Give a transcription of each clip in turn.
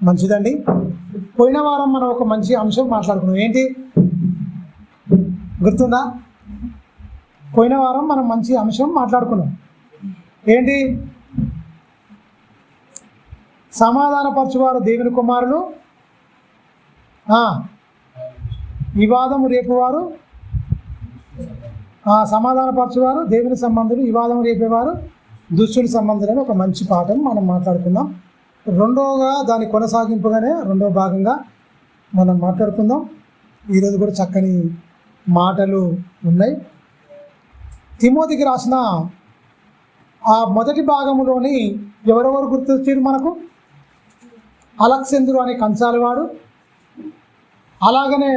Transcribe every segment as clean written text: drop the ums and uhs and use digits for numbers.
మంచిదండి. పోయిన వారం మనం ఒక మంచి అంశం మాట్లాడుకున్నాం. ఏంటి గుర్తుందా? పోయిన వారం మనం మంచి అంశం మాట్లాడుకున్నాం. ఏంటి? సమాధానపరచువారు దేవుని కుమారులు, వివాదము రేపువారు, సమాధానపరచువారు దేవుని సంబంధులు, వివాదం రేపేవారు దుష్టుని సంబంధులని ఒక మంచి పాఠం మనం మాట్లాడుకుందాం. రెండోగా దాని కొనసాగింపుగానే రెండో భాగంగా మనం మాట్లాడుకుందాం. ఈరోజు కూడా చక్కని మాటలు ఉన్నాయి. తిమోతికి రాసిన ఆ మొదటి భాగంలోని ఎవరెవరు గుర్తొచ్చారు మనకు? అలెగ్జాండరు అనే కంచాలివాడు, అలాగనే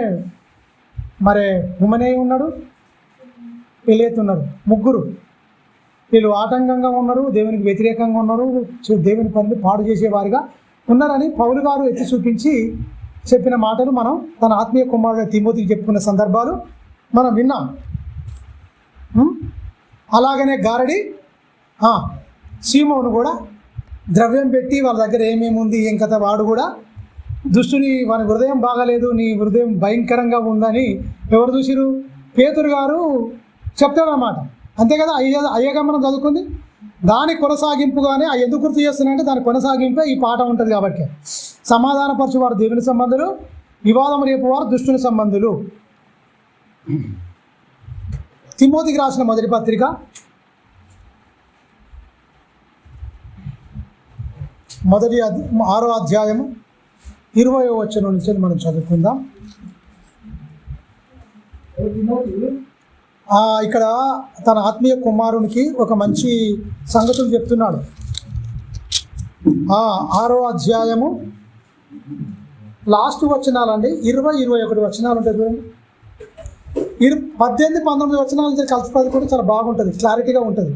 మరి హుమనేయ ఉన్నాడు, పిలేతు ఉన్నాడు. ముగ్గురు వీళ్ళు ఆటంకంగా ఉన్నారు, దేవునికి వ్యతిరేకంగా ఉన్నారు, దేవుని పనిని పాడు చేసేవారిగా ఉన్నారని పౌలు గారు ఎత్తి చూపించి చెప్పిన మాటలు మనం తన ఆత్మీయ కుమారుడు తిమోతికి చెప్పుకున్న సందర్భాలు మనం విన్నాం. అలాగనే గారడి సీమోను కూడా ద్రవ్యం పెట్టి వాళ్ళ దగ్గర ఏమేమి ఉంది ఏం కథ, వాడు కూడా దుష్టుని వాని హృదయం బాగాలేదు, నీ హృదయం భయంకరంగా ఉందని ఎవరు చూసిరు? పేతురు గారు చెప్తాడన్నమాట. అంతే కదా, అయ్యగా మనం చదువుకుంది. దాని కొనసాగింపుగానే ఎందుకు గుర్తు చేస్తున్నాయంటే దాని కొనసాగింపే ఈ పాఠం ఉంటుంది. కాబట్టి సమాధానపరచువారు దేవుని సంబంధులు, వివాదం రేపువారు దుష్టుని సంబంధులు. తిమోతికి రాసిన మొదటి పత్రిక 6వ అధ్యాయము 20వ వచనం నుంచి మనం చదువుకుందాం. ఇక్కడ తన ఆత్మీయ కుమారునికి ఒక మంచి సంగతులు చెప్తున్నాడు. 6వ అధ్యాయము లాస్ట్ వచనాలండి, 20-21 వచనాలు ఉంటాయి చూడండి. 18-19 వచనాల నుంచి కలిసిపోయి కూడా చాలా బాగుంటుంది, క్లారిటీగా ఉంటుంది.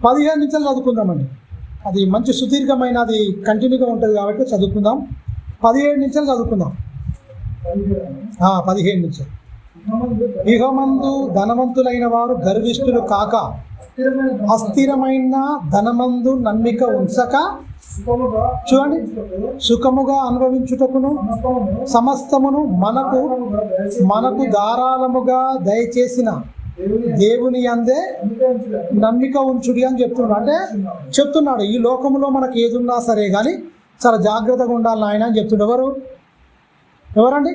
15 నుంచి చదువుకుందామండి. అది మంచి సుదీర్ఘమైన, అది కంటిన్యూగా ఉంటుంది కాబట్టి చదువుకుందాం. 17 నుంచి చదువుకుందాం. 15 నుంచి. ఇహమందు ధనవంతులైన వారు గర్విష్ఠులు కాక, అస్థిరమైన ధనమందు నమ్మిక ఉంచక, చూడండి, సుఖముగా అనుభవించుటకును సమస్తమును మనకు ధారాళముగా దయచేసిన దేవుని అందే నమ్మిక ఉంచుడి అని చెప్తున్నాడు. ఈ లోకంలో మనకు ఏదున్నా సరే కానీ చాలా జాగ్రత్తగా ఉండాలి ఆయన అని చెప్తున్నాడు. ఎవరండి?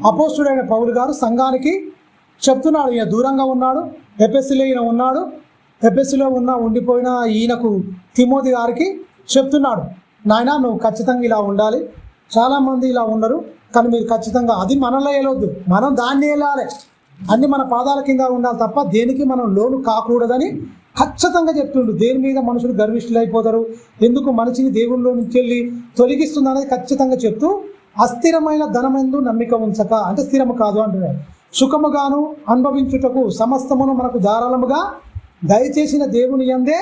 అపోస్తుడైన పౌలు గారు సంఘానికి చెప్తున్నాడు. ఈయన దూరంగా ఉన్నాడు, ఎఫెసులో ఈయన ఉన్నాడు, ఎఫెసులో ఉండిపోయిన ఈయనకు తిమోతి గారికి చెప్తున్నాడు, నాయన నువ్వు ఖచ్చితంగా ఇలా ఉండాలి, చాలామంది ఇలా ఉండరు, కానీ మీరు ఖచ్చితంగా అది మనలో వెళ్ళొద్దు, మనం దాన్ని వెళ్ళాలి, అన్ని మన పాదాల కింద ఉండాలి తప్ప దేనికి మనం లోను కాకూడదని ఖచ్చితంగా చెప్తుండు. దేని మీద మనుషులు గర్విష్ఠులు అయిపోతారు, ఎందుకు మనిషిని దేవుళ్ళలో నుంచి వెళ్ళి తొలగిస్తుంది అనేది ఖచ్చితంగా చెప్తూ, అస్థిరమైన ధనమందు నమ్మిక ఉంచక అంటే స్థిరము కాదు అంటున్నాడు. సుఖముగాను అనుభవించుటకు సమస్తమును మనకు ధారాళముగా దయచేసిన దేవుని యందే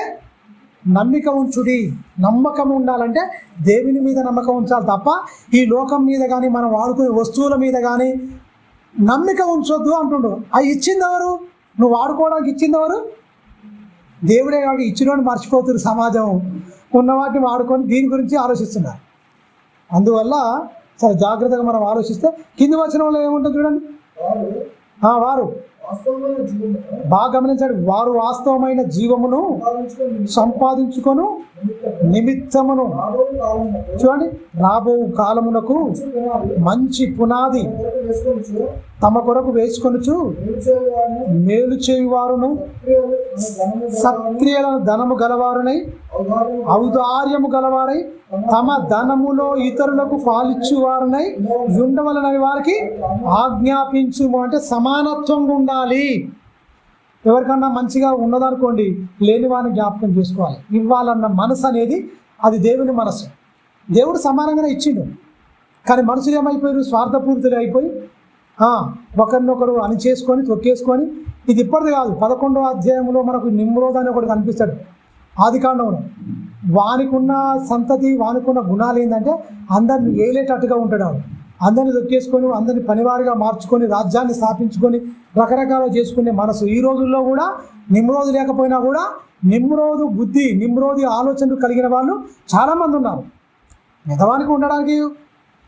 నమ్మిక ఉంచుడి. నమ్మకం ఉండాలంటే దేవుని మీద నమ్మకం ఉంచాలి తప్ప ఈ లోకం మీద కానీ మనం వాడుకునే వస్తువుల మీద కానీ నమ్మిక ఉంచొద్దు అంటుండు. అవి ఇచ్చింది ఎవరు? నువ్వు వాడుకోవడానికి ఇచ్చింది ఎవరు? దేవుడే. కాబట్టి ఇచ్చినోని మర్చిపోతున్నారు సమాజం, ఉన్న వాటిని వాడుకొని దీని గురించి ఆలోచిస్తున్నారు. అందువల్ల చాలా జాగ్రత్తగా మనం ఆలోచిస్తే కింది వచనంలో ఏముంటుంది చూడండి. వారు బాగా గమనించండి, వారు వాస్తవమైన జీవమును సంపాదించుకొను నిమిత్తమును, చూడండి, రాబో కాలమునకు మంచి పునాది తమ కొరకు వేసుకొనుచు మేలు చేయువారును సత్క్రియలను ధనము గలవారునై ఔదార్యము గలవారై తమ ధనములో ఇతరులకు పాలిచ్చువారునై ఉండవలనని వారికి ఆజ్ఞాపించుము. అంటే సమానత్వంగా ఉండాలి. ఎవరికన్నా మంచిగా ఉన్నదనుకోండి, లేని వారిని జ్ఞాపకం చేసుకోవాలి. ఇవ్వాలన్న మనసు అనేది అది దేవుని మనసు. దేవుడు సమానంగానే ఇచ్చిండు, కానీ మనుషులు ఏమైపోయారు? స్వార్థపూరితులు అయిపోయి ఒకరినొకరు అని చేసుకొని తొక్కేసుకొని, ఇది ఇప్పటిది కాదు, 11వ అధ్యాయంలో మనకు నిమ్రోద్ అని ఒకటి కనిపిస్తాడు ఆదికాండంలో. వానికున్న సంతతి, వానికున్న గుణాలు ఏంటంటే అందరిని ఏలేటట్టుగా ఉంటాడు. అందరిని దొక్కేసుకొని, అందరిని పనివారిగా మార్చుకొని, రాజ్యాన్ని స్థాపించుకొని రకరకాల చేసుకునే మనసు. ఈ రోజుల్లో కూడా నిమ్రోజు లేకపోయినా కూడా నిమ్రోదు బుద్ధి, నిమ్రోది ఆలోచనలు కలిగిన వాళ్ళు చాలామంది ఉన్నారు. మిగవానికి ఉండడానికి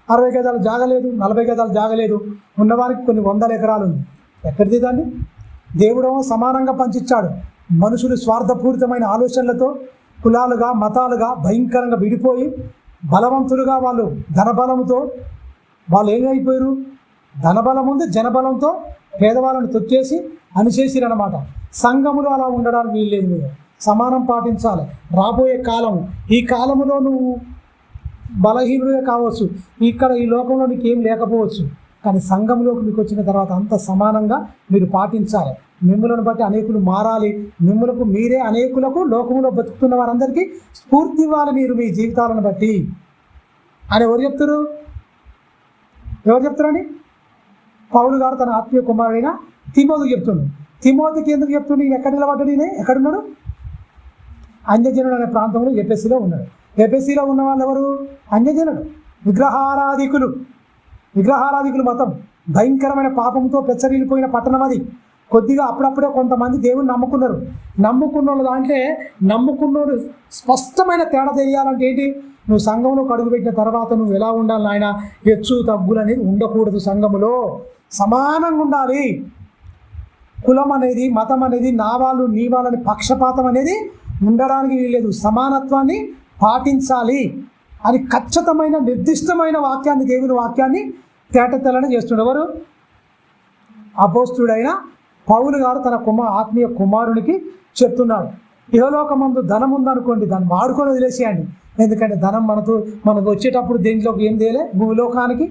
60 గజాలు జాగలేదు, 40 గజాలు జాగలేదు, ఉన్నవారికి కొన్ని 100 ఎకరాలు ఉంది. ఎక్కడిది దాన్ని? దేవుడేమో సమానంగా పంచిచ్చాడు. మనుషులు స్వార్థపూరితమైన ఆలోచనలతో కులాలుగా మతాలుగా భయంకరంగా విడిపోయి బలవంతులుగా వాళ్ళు ధనబలంతో వాళ్ళు ఏమైపోయారు? ధనబలం ఉంది, జనబలంతో పేదవాళ్ళని తొక్కేసి అనిచేసిరన్నమాట. సంఘములు అలా ఉండడానికి వీల్లేదు. మీరు సమానం పాటించాలి. రాబోయే కాలం, ఈ కాలములో నువ్వు బలహీనుడే కావచ్చు, ఇక్కడ ఈ లోకంలో నీకు ఏం లేకపోవచ్చు, కానీ సంఘంలోకి మీకు వచ్చిన తర్వాత అంత సమానంగా మీరు పాటించాలి. మిమ్మల్ని బట్టి అనేకులు మారాలి. మిమ్మలకు మీరే అనేకులకు లోకంలో బతుకుతున్న వారందరికీ స్ఫూర్తి ఇవ్వాలి మీరు మీ జీవితాలను బట్టి అని ఎవరు చెప్తారని పౌలు గారు తన ఆత్మీయ కుమారుడైన తిమోతికి చెప్తున్నాడు. తిమోతికి ఎందుకు చెప్తుండే? ఈయన ఎక్కడ నిలబడ్డాడు? ఈయన ఎక్కడున్నాడు? అన్యజనుడు అనే ప్రాంతంలో ఎఫెసీలో ఉన్నాడు. ఎఫెసీలో ఉన్న వాళ్ళు ఎవరు? అన్యజనుడు, విగ్రహారాధికులు మతం, భయంకరమైన పాపంతో పెచ్చరిల్లిపోయిన పట్టణం అది. కొద్దిగా అప్పుడప్పుడే కొంతమంది దేవుని నమ్ముకున్నోళ్ళు దాంట్లో నమ్ముకున్నోడు స్పష్టమైన తేడా తెలియాలంటే ఏంటి? నువ్వు సంఘంలో కడుగుపెట్టిన తర్వాత నువ్వు ఎలా ఉండాలి నాయన? హెచ్చు తగ్గులు అనేది ఉండకూడదు. సంఘములో సమానంగా ఉండాలి. కులం అనేది, మతం అనేది, నా వాళ్ళు నీ వాళ్ళని పక్షపాతం అనేది ఉండడానికి వీల్లేదు. సమానత్వాన్ని పాటించాలి అని ఖచ్చితమైన నిర్దిష్టమైన వాక్యాన్ని, దేవుని వాక్యాన్ని తేటతెల్లని చేస్తున్నాడు. ఎవరు? అపోస్తుడైన పౌలు గారు తన ఆత్మీయ కుమారునికి చెప్తున్నాడు. ఇహలోకమందు ధనం ఉందనుకోండి, దాన్ని వాడుకొని వదిలేసేయండి. ఎందుకంటే ధనం మనకు వచ్చేటప్పుడు దీంట్లోకి ఏం తేలే, భూలోకానికి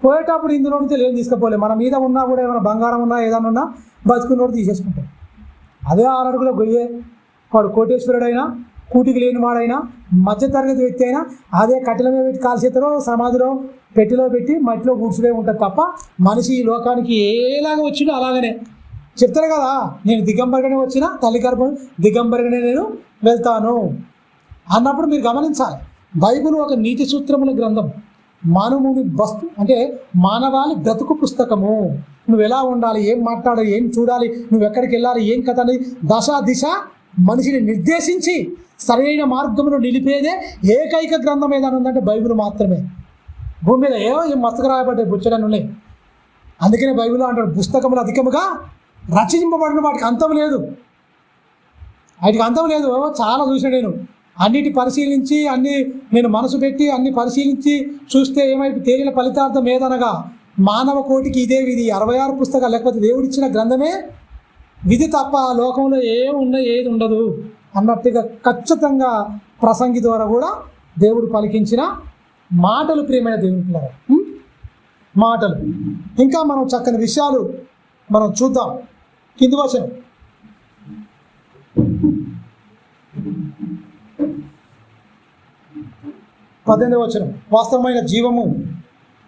పోయేటప్పుడు ఇందులో నుంచి ఏం తీసుకుపోలే. మన మీద ఉన్నా కూడా ఏమైనా బంగారం ఉన్నా ఏదైనా ఉన్నా బతుకున్నోడు తీసేసుకుంటాం. అదే 6 అడుగుల గొయ్యే వాడు కోటేశ్వరుడైనా, కూటికి లేని వాడైనా, మధ్యతరగతి వ్యక్తి అయినా అదే కట్టెల మీద పెట్టి కాల్చేతలో సమాధిలో పెట్టిలో పెట్టి మట్టిలో కూర్చునే ఉంటుంది తప్ప మనిషి ఈ లోకానికి ఏలాగా వచ్చిందో అలాగనే చెప్తారు కదా. నేను దిగంబరిగానే వచ్చినా తల్లి గర్భం దిగంబరిగానే నేను వెళ్తాను అన్నప్పుడు మీరు గమనించాలి. బైబిల్ ఒక నీతి సూత్రముల గ్రంథం, మానవుని అంటే మానవాళి బ్రతుకు పుస్తకము. నువ్వు ఎలా ఉండాలి, ఏం మాట్లాడాలి, ఏం చూడాలి, నువ్వు ఎక్కడికి వెళ్ళాలి, ఏం కథ అనేది దిశ మనిషిని నిర్దేశించి సరైన మార్గంలో నిలిపేదే ఏకైక గ్రంథం ఏదైనా ఉందంటే బైబిల్ మాత్రమే. భూమి మీద ఏం మస్తగా రాయబడ్డాయి, బుచ్చడని ఉన్నాయి. అందుకనే బైబిల్లో అంటాడు, పుస్తకములు అధికముగా రచింపబడిన వాటికి అంతం లేదు. వాటికి అంతం లేదు. చాలా చూసిన నేను అన్నిటి పరిశీలించి నేను మనసు పెట్టి అన్ని పరిశీలించి చూస్తే ఏమైపు తేలిన ఫలితార్థం ఏదనగా మానవ కోటికి ఇదే విధి. 66 పుస్తకాలు లేకపోతే దేవుడిచ్చిన గ్రంథమే విధి తప్ప లోకంలో ఏది ఉండదు అన్నట్టుగా ఖచ్చితంగా ప్రసంగి ద్వారా కూడా దేవుడు పలికించిన మాటలు. ప్రియమైన దేవుని పిల్లలు, మాటలు. ఇంకా మనం చక్కని విషయాలు మనం చూద్దాం. కింది వచనం 18వ వచనం, వాస్తవమైన జీవము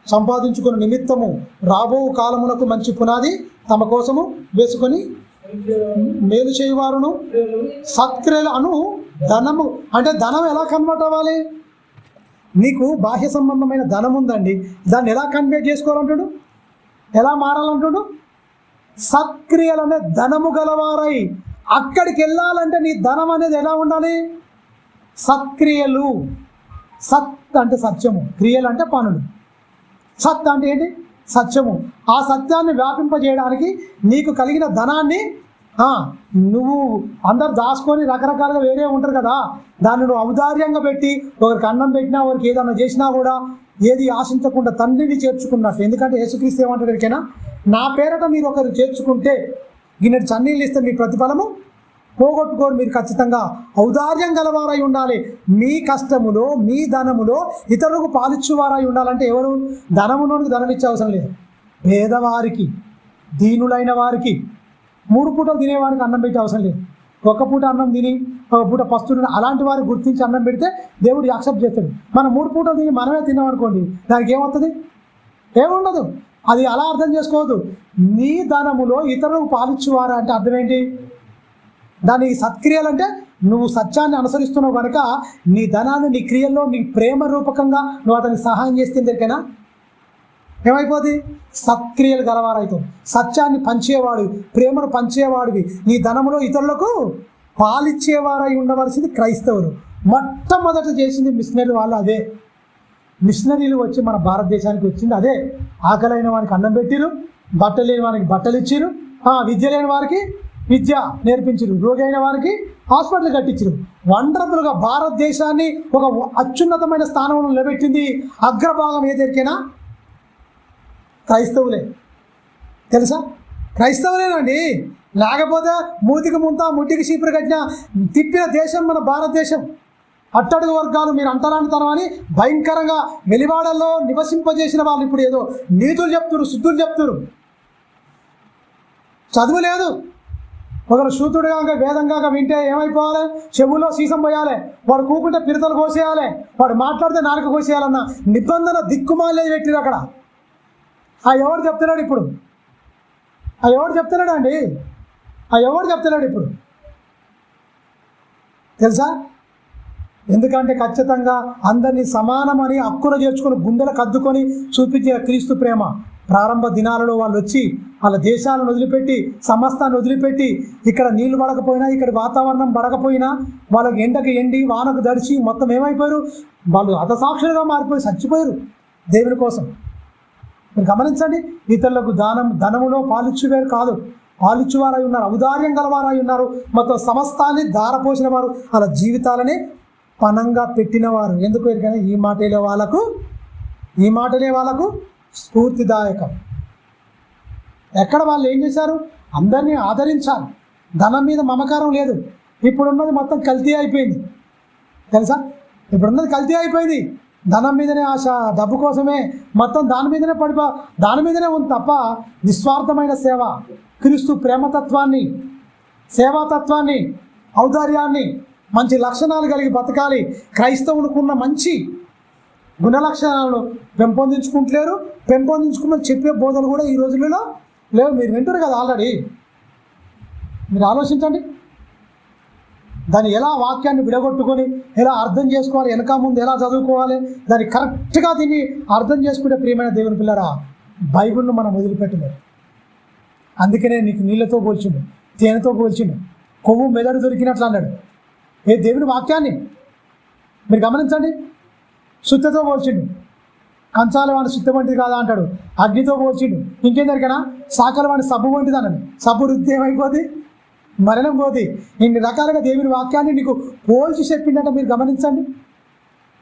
సంపాదించుకున్న నిమిత్తము రాబో కాలమునకు మంచి పునాది తమ కోసము వేసుకొని మేలు చేయువారును సత్క్రియలు అను ధనము. అంటే ధనం ఎలా కన్వర్ట్ అవ్వాలి? నీకు బాహ్య సంబంధమైన ధనం ఉందండి, దాన్ని ఎలా కన్వర్ట్ చేసుకోవాలంటాడు, ఎలా మారాలంటాడు? సత్క్రియలు అనే ధనము గలవారై. అక్కడికి వెళ్ళాలంటే నీ ధనం అనేది ఎలా ఉండాలి? సత్క్రియలు. సత్ అంటే సత్యము, క్రియలు అంటే పనులు. సత్ అంటే ఏంటి? సత్యము. ఆ సత్యాన్ని వ్యాపింపజేయడానికి నీకు కలిగిన ధనాన్ని నువ్వు అందరు దాచుకొని రకరకాలుగా వేరే ఉంటారు కదా, దాన్ని నువ్వు ఔదార్యంగా పెట్టి ఒకరికి అన్నం పెట్టినా, ఒకరికి ఏదన్నా చేసినా కూడా ఏది ఆశించకుండా తండ్రిని చేర్చుకున్నట్టు. ఎందుకంటే యేసుక్రీస్తు ఏమంటారు ఎరికైనా, నా పేరట మీరు ఒకరు చేర్చుకుంటే గిన్నెడు చన్నీళ్ళు ఇస్తే మీ ప్రతిఫలము పోగొట్టుకోరు. మీరు ఖచ్చితంగా ఔదార్యం గలవారై ఉండాలి. మీ కష్టములో మీ ధనములో ఇతరులకు పాలిచ్చువారై ఉండాలంటే ఎవరు? ధనమునోనికి ధనం ఇచ్చే అవసరం లేదు. పేదవారికి, దీనులైన వారికి, 3 పూటలు తినేవారికి అన్నం పెట్టే అవసరం లేదు. ఒక పూట అన్నం తిని ఒక పూట పస్తున్న అలాంటి వారికి గుర్తించి అన్నం పెడితే దేవుడు యాక్సెప్ట్ చేస్తాడు. మనం 3 పూటలు తిని మనమే తిన్నామనుకోండి, దానికి ఏమవుతుంది? ఏముండదు. అది అలా అర్థం చేసుకోవద్దు. నీ ధనములో ఇతరులకు పాలిచ్చువారా అంటే అర్థం ఏంటి? దాని సత్క్రియలు అంటే నువ్వు సత్యాన్ని అనుసరిస్తున్నావు కనుక నీ ధనాన్ని నీ క్రియల్లో నీ ప్రేమ రూపకంగా నువ్వు అతనికి సహాయం చేస్తే దరికైనా ఏమైపోతుంది? సత్క్రియలు గలవారైతావు. సత్యాన్ని పంచేవాడు, ప్రేమను పంచేవాడివి. నీ ధనములో ఇతరులకు పాలిచ్చేవారై ఉండవలసింది క్రైస్తవులు. మొట్టమొదట చేసింది మిషనరీ వాళ్ళు అదే. మిషనరీలు వచ్చి మన భారతదేశానికి వచ్చింది అదే. ఆకలైన వారికి అన్నం పెట్టిరు, బట్టలు లేని వారికి బట్టలు ఇచ్చిరు, విద్య లేని వారికి విద్య నేర్పించరు, రోగి అయిన వారికి హాస్పిటల్ కట్టించరు. వండర్ఫుల్గా భారతదేశాన్ని ఒక అత్యున్నతమైన స్థానంలో నిలబెట్టింది అగ్రభాగం ఏదైనా క్రైస్తవులే. తెలుసా? క్రైస్తవులేనండి. లేకపోతే మూతికి ముంత ముట్టికి చీపురు కట్టిన తిప్పిన దేశం మన భారతదేశం. అట్టడుగు వర్గాలు మీరు అంటరానితనం అని భయంకరంగా వెలివాడల్లో నివసింపజేసిన వాళ్ళు ఇప్పుడు ఏదో నీతులు చెప్తున్నారు, శుద్ధులు చెప్తున్నారు. చదువు లేదు. ఒకరు శూతుడుగా వేదంగా వింటే ఏమైపోవాలి? చెవుల్లో సీసం పోయాలి, వాడు కూకుంటే పిడతలు కోసేయాలి, వాడు మాట్లాడితే నాలుక కోసేయాలన్న నిబంధన దిక్కుమాలే పెట్టిరు అక్కడ. ఎవడు చెప్తున్నాడు ఇప్పుడు? ఎవడు చెప్తున్నాడు అండి? ఎవడు చెప్తున్నాడు ఇప్పుడు? తెలుసా? ఎందుకంటే ఖచ్చితంగా అందరినీ సమానమని హక్కును చేర్చుకొని గుండెలకు అద్దుకొని చూపించిన క్రీస్తు ప్రేమ. ప్రారంభ దినాలలో వాళ్ళు వచ్చి వాళ్ళ దేశాలను వదిలిపెట్టి, సమస్తాన్ని వదిలిపెట్టి, ఇక్కడ నీళ్లు పడకపోయినా, ఇక్కడ వాతావరణం పడకపోయినా, వాళ్ళకి ఎండకి ఎండి వానకు దడిచి మొత్తం ఏమైపోయారు? వాళ్ళు హతసాక్షులుగా మారిపోయి చచ్చిపోయారు దేవుని కోసం. మీరు గమనించండి. ఇతరులకు ధనములో పాలిచ్చువారు కాదు, పాలిచ్చువారై ఉన్నారు, ఔదార్యం గలవారై ఉన్నారు. మొత్తం సమస్తాన్ని ధారపోసిన వారు, వాళ్ళ జీవితాలని పణంగా పెట్టినవారు. ఎందుకు? ఎందుకంటే ఈ మాటలే వాళ్ళకు స్ఫూర్తిదాయకం. ఎక్కడ వాళ్ళు ఏం చేశారు? అందరినీ ఆదరించారు. ధనం మీద మమకారం లేదు. ఇప్పుడున్నది మొత్తం కల్తీ అయిపోయింది. తెలుసా? ఇప్పుడున్నది కల్తీ అయిపోయింది. ధనం మీదనే ఆశ, డబ్బు కోసమే మొత్తం దాని మీదనే ఉంది తప్ప నిస్వార్థమైన సేవ, క్రీస్తు ప్రేమతత్వాన్ని, సేవాతత్వాన్ని, ఔదార్యాన్ని, మంచి లక్షణాలు కలిగి బతకాలి, క్రైస్తవునికున్న మంచి గుణలక్షణాలను పెంపొందించుకుని చెప్పే బోధలు కూడా ఈ రోజులలో లేవు. మీరు వింటారు కదా ఆల్రెడీ. మీరు ఆలోచించండి. దాన్ని ఎలా వాక్యాన్ని విడగొట్టుకొని ఎలా అర్థం చేసుకోవాలి, వెనక ముందు ఎలా చదువుకోవాలి, దాన్ని కరెక్ట్గా దీన్ని అర్థం చేసుకుంటే ప్రియమైన దేవుని పిల్లరా, బైబిల్ను మనం వదిలిపెట్టలేదు. అందుకనే నీకు నీళ్ళతో పోల్చిండు, తేనెతో పోల్చిండు, కొవ్వు మెదడు దొరికినట్లు అన్నాడు. దేవుని వాక్యాన్ని మీరు గమనించండి. శుద్ధతో పోల్చిండు. కంచాల వాడి శుద్ధ వంటిది కాదా అంటాడు. అగ్నితో పోల్చిండు. ఇంకేం జరిగినా సాకల వాడి సబ్బు వంటిది అన్నాడు. సబ్బు రుద్ది ఏమైపోద్ది? మరణం పోతే. ఇన్ని రకాలుగా దేవుని వాక్యాన్ని నీకు పోల్చి చెప్పిందంటే మీరు గమనించండి.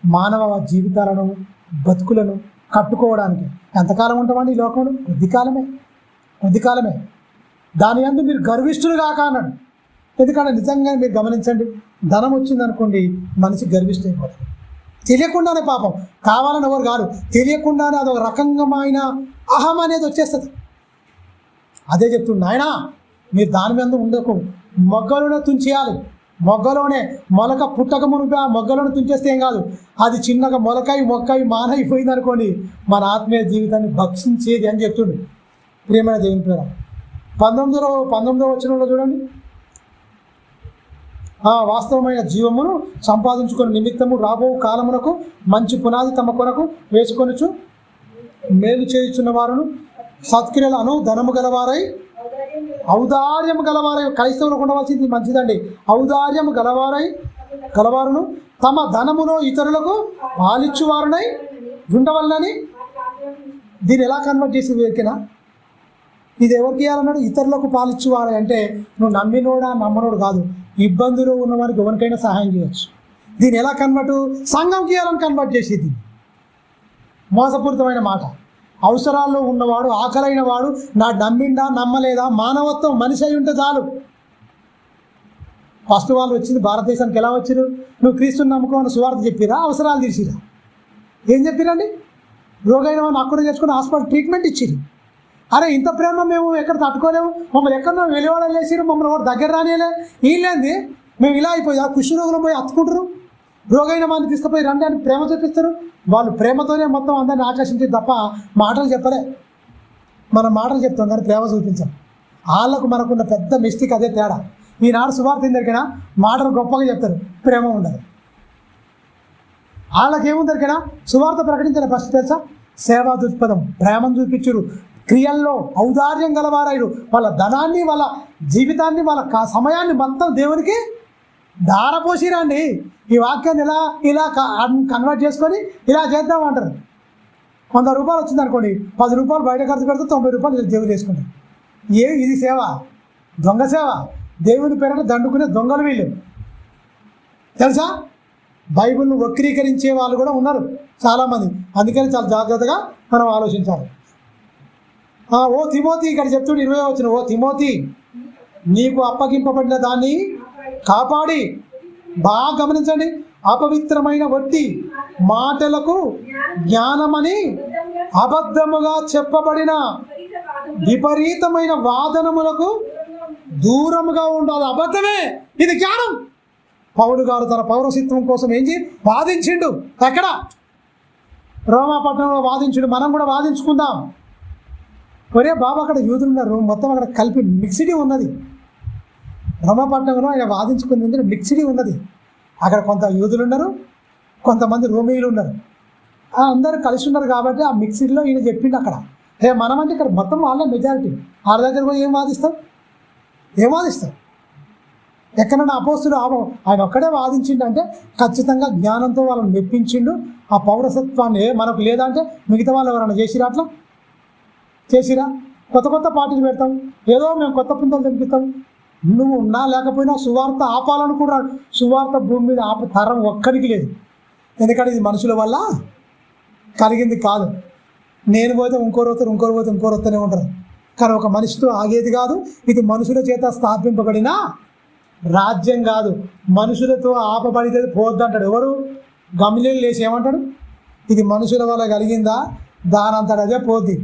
మానవ జీవితాలను, బతుకులను కట్టుకోవడానికి ఎంతకాలం ఉంటామండి ఈ లోకంలో? కొద్ది కాలమే. దాని యందు మీరు గర్విష్ఠులు కాక అన్నాడు. ఎందుకంటే నిజంగా మీరు గమనించండి, ధనం వచ్చిందనుకోండి మనిషి గర్విష్ఠైపోతుంది. తెలియకుండానే, పాపం కావాలని ఎవరు కాదు, తెలియకుండానే అదొక రకంగమైన అహం అనేది వచ్చేస్తుంది. అదే చెప్తుండే ఆయన, మీరు దాని మీద ఉండకు, మొగ్గలోనే తుంచేయాలి. మొలక పుట్టక మునిపి ఆ మొగ్గలోనే తుంచేస్తే ఏం కాదు, అది చిన్నగా మొక్కై మానైపోయింది అనుకోండి, మన ఆత్మీయ జీవితాన్ని భక్షించేది అని చెప్తుండే ప్రియమైన దేవుని పేర. 19వ వచనంలో చూడండి, వాస్తవమైన జీవమును సంపాదించుకుని నిమిత్తము రాబో కాలమునకు మంచి పునాది తమ కొరకు వేసుకొనుచు మేలు చేయుచున్న వారును సత్క్రియలను ధనము గలవారై, ఔదార్యము గలవారై, క్రైస్తవులకు ఉండవలసింది మంచిదండి. ఔదార్యము గలవారును తమ ధనములో ఇతరులకు పాలిచ్చువారునై ఉండవలనని. దీన్ని ఎలా కన్వర్ట్ చేసి వేరికినా? ఇది ఎవరికి ఇవ్వాలన్నాడు? ఇతరులకు పాలిచ్చువారు అంటే నువ్వు నమ్మనోడు కాదు, ఇబ్బందులు ఉన్నవారికి ఎవరికైనా సహాయం చేయొచ్చు. దీన్ని ఎలా సంఘంకి ఇవ్వాలని కన్వర్ట్ చేసేది. మోసపూరితమైన మాట. అవసరాల్లో ఉన్నవాడు, ఆకలైన వాడు, నా నమ్మిండా నమ్మలేదా, మానవత్వం మనిషి అయి ఉంటే చాలు. ఫస్ట్ వాళ్ళు వచ్చింది భారతదేశానికి ఎలా వచ్చారు? నువ్వు క్రీస్తుని నమ్ముకోమని సువార్త చెప్పిరా, అవసరాలు తీసిరా? ఏం చెప్పిరండి? రోగైన వాడిని అక్కడ చేసుకుని హాస్పిటల్ ట్రీట్మెంట్ ఇచ్చిరు. అరే ఇంత ప్రేమ మేము ఎక్కడ తట్టుకోలేము, మమ్మల్ని ఎక్కడో వెలివాడలు వేసిరు, మమ్మల్ని వాడు దగ్గర రానియలే. వీళ్ళేంది మేము ఇలా అయిపోయి ఆ కుష్ఠరోగులు పోయి అత్తుకుంటారు, రోగైన వాడిని తీసుకుపోయి రండి అని ప్రేమ చూపిస్తారు. వాళ్ళు ప్రేమతోనే మొత్తం అందరిని ఆకర్షించి తప్ప మాటలు చెప్పలే. మనం మాటలు చెప్తాం కానీ ప్రేమ చూపించాం. వాళ్ళకు మనకున్న పెద్ద మిస్టేక్ అదే తేడా. ఈనాడు సువార్త దొరికినా మాటలు గొప్పగా చెప్తారు, ప్రేమ ఉండదు. వాళ్ళకేముంది దొరికినా సువార్త ప్రకటించిన ఫస్ట్ తెలుసా? సేవా దృక్పథం, ప్రేమను చూపించురు, క్రియల్లో ఔదార్యం గలవారైరు. వాళ్ళ ధనాన్ని, వాళ్ళ జీవితాన్ని, వాళ్ళ సమయాన్ని మొత్తం దేవునికి దారపోసిరండి. ఈ వాక్యాన్ని ఇలా కన్వర్ట్ చేసుకొని ఇలా చేద్దామంటారు. 100 రూపాయలు వచ్చింది అనుకోండి, 10 రూపాయలు బయట ఖర్చు పెడితే 90 రూపాయలు దేవుడు చేసుకుంటారు. ఇది సేవ, దొంగ సేవ. దేవుని పేరుట దండుకునే దొంగలు వీళ్ళు, తెలుసా? బైబిల్ను వక్రీకరించే వాళ్ళు కూడా ఉన్నారు చాలామంది. అందుకని చాలా జాగ్రత్తగా మనం ఆలోచించాలి. ఓ తిమోతి, ఇక్కడ చెప్తుండే 20 వచ్చిన, ఓ తిమోతి, నీకు అప్పగింపబడిన దాన్ని కాపాడి, బాగా గమనించండి, అపవిత్రమైన వట్టి మాటలకు జ్ఞానమని అబద్ధముగా చెప్పబడిన విపరీతమైన వాదనములకు దూరముగా ఉండాలి. అబద్ధమే, ఇది జ్ఞానం. పౌలు గారు తన పౌరసిత్వం కోసం వాదించిండు. ఎక్కడ? రోమాపట్నంలో వాదించుడు. మనం కూడా వాదించుకుందాం. ఒరే బాబు, అక్కడ యూదులు ఉన్నారు, మొత్తం అక్కడ కలిపి మిక్సిడీ ఉన్నది. రోమాపట్నంలో ఆయన వాదించుకుంది మిక్సిడీ ఉన్నది. అక్కడ కొంత యూదులు ఉన్నారు, కొంతమంది రోమీయులు ఉన్నారు, అందరూ కలిసి ఉన్నారు. కాబట్టి ఆ మిక్సిడీలో ఈయన చెప్పిండు అక్కడ. మనమంటే ఇక్కడ మొత్తం వాళ్ళ మెజారిటీ. వాళ్ళ దగ్గర పోయి ఏం వాదిస్తాం? ఎక్కడన్నా అపోస్తుడు ఆయన ఒక్కడే వాదించిండు. ఖచ్చితంగా జ్ఞానంతో వాళ్ళని మెప్పించిండు. ఆ పౌరసత్వాన్ని మనకు లేదంటే మిగతా వాళ్ళు ఎవరైనా చేసిరా? కొత్త పార్టీలు పెడతాం, ఏదో మేము కొత్త పుంతలు తెంపిస్తాం. నువ్వు ఉన్నా లేకపోయినా సువార్త ఆపాలనుకున్నాడు. సువార్త భూమి మీద తరం ఒక్కరికి లేదు. ఎందుకంటే ఇది మనుషుల వల్ల కలిగింది కాదు. నేను పోతే ఇంకోరు వస్తూనే ఉంటారు. కానీ ఒక మనిషితో ఆగేది కాదు. ఇది మనుషుల చేత స్థాపింపబడిన రాజ్యం కాదు. మనుషులతో ఆపబడితే పోద్దంటాడు. ఎవరు? గమలీలు లేచి ఏమంటాడు? ఇది మనుషుల వల్ల కలిగిందా, దానంతట అదే పోద్ది.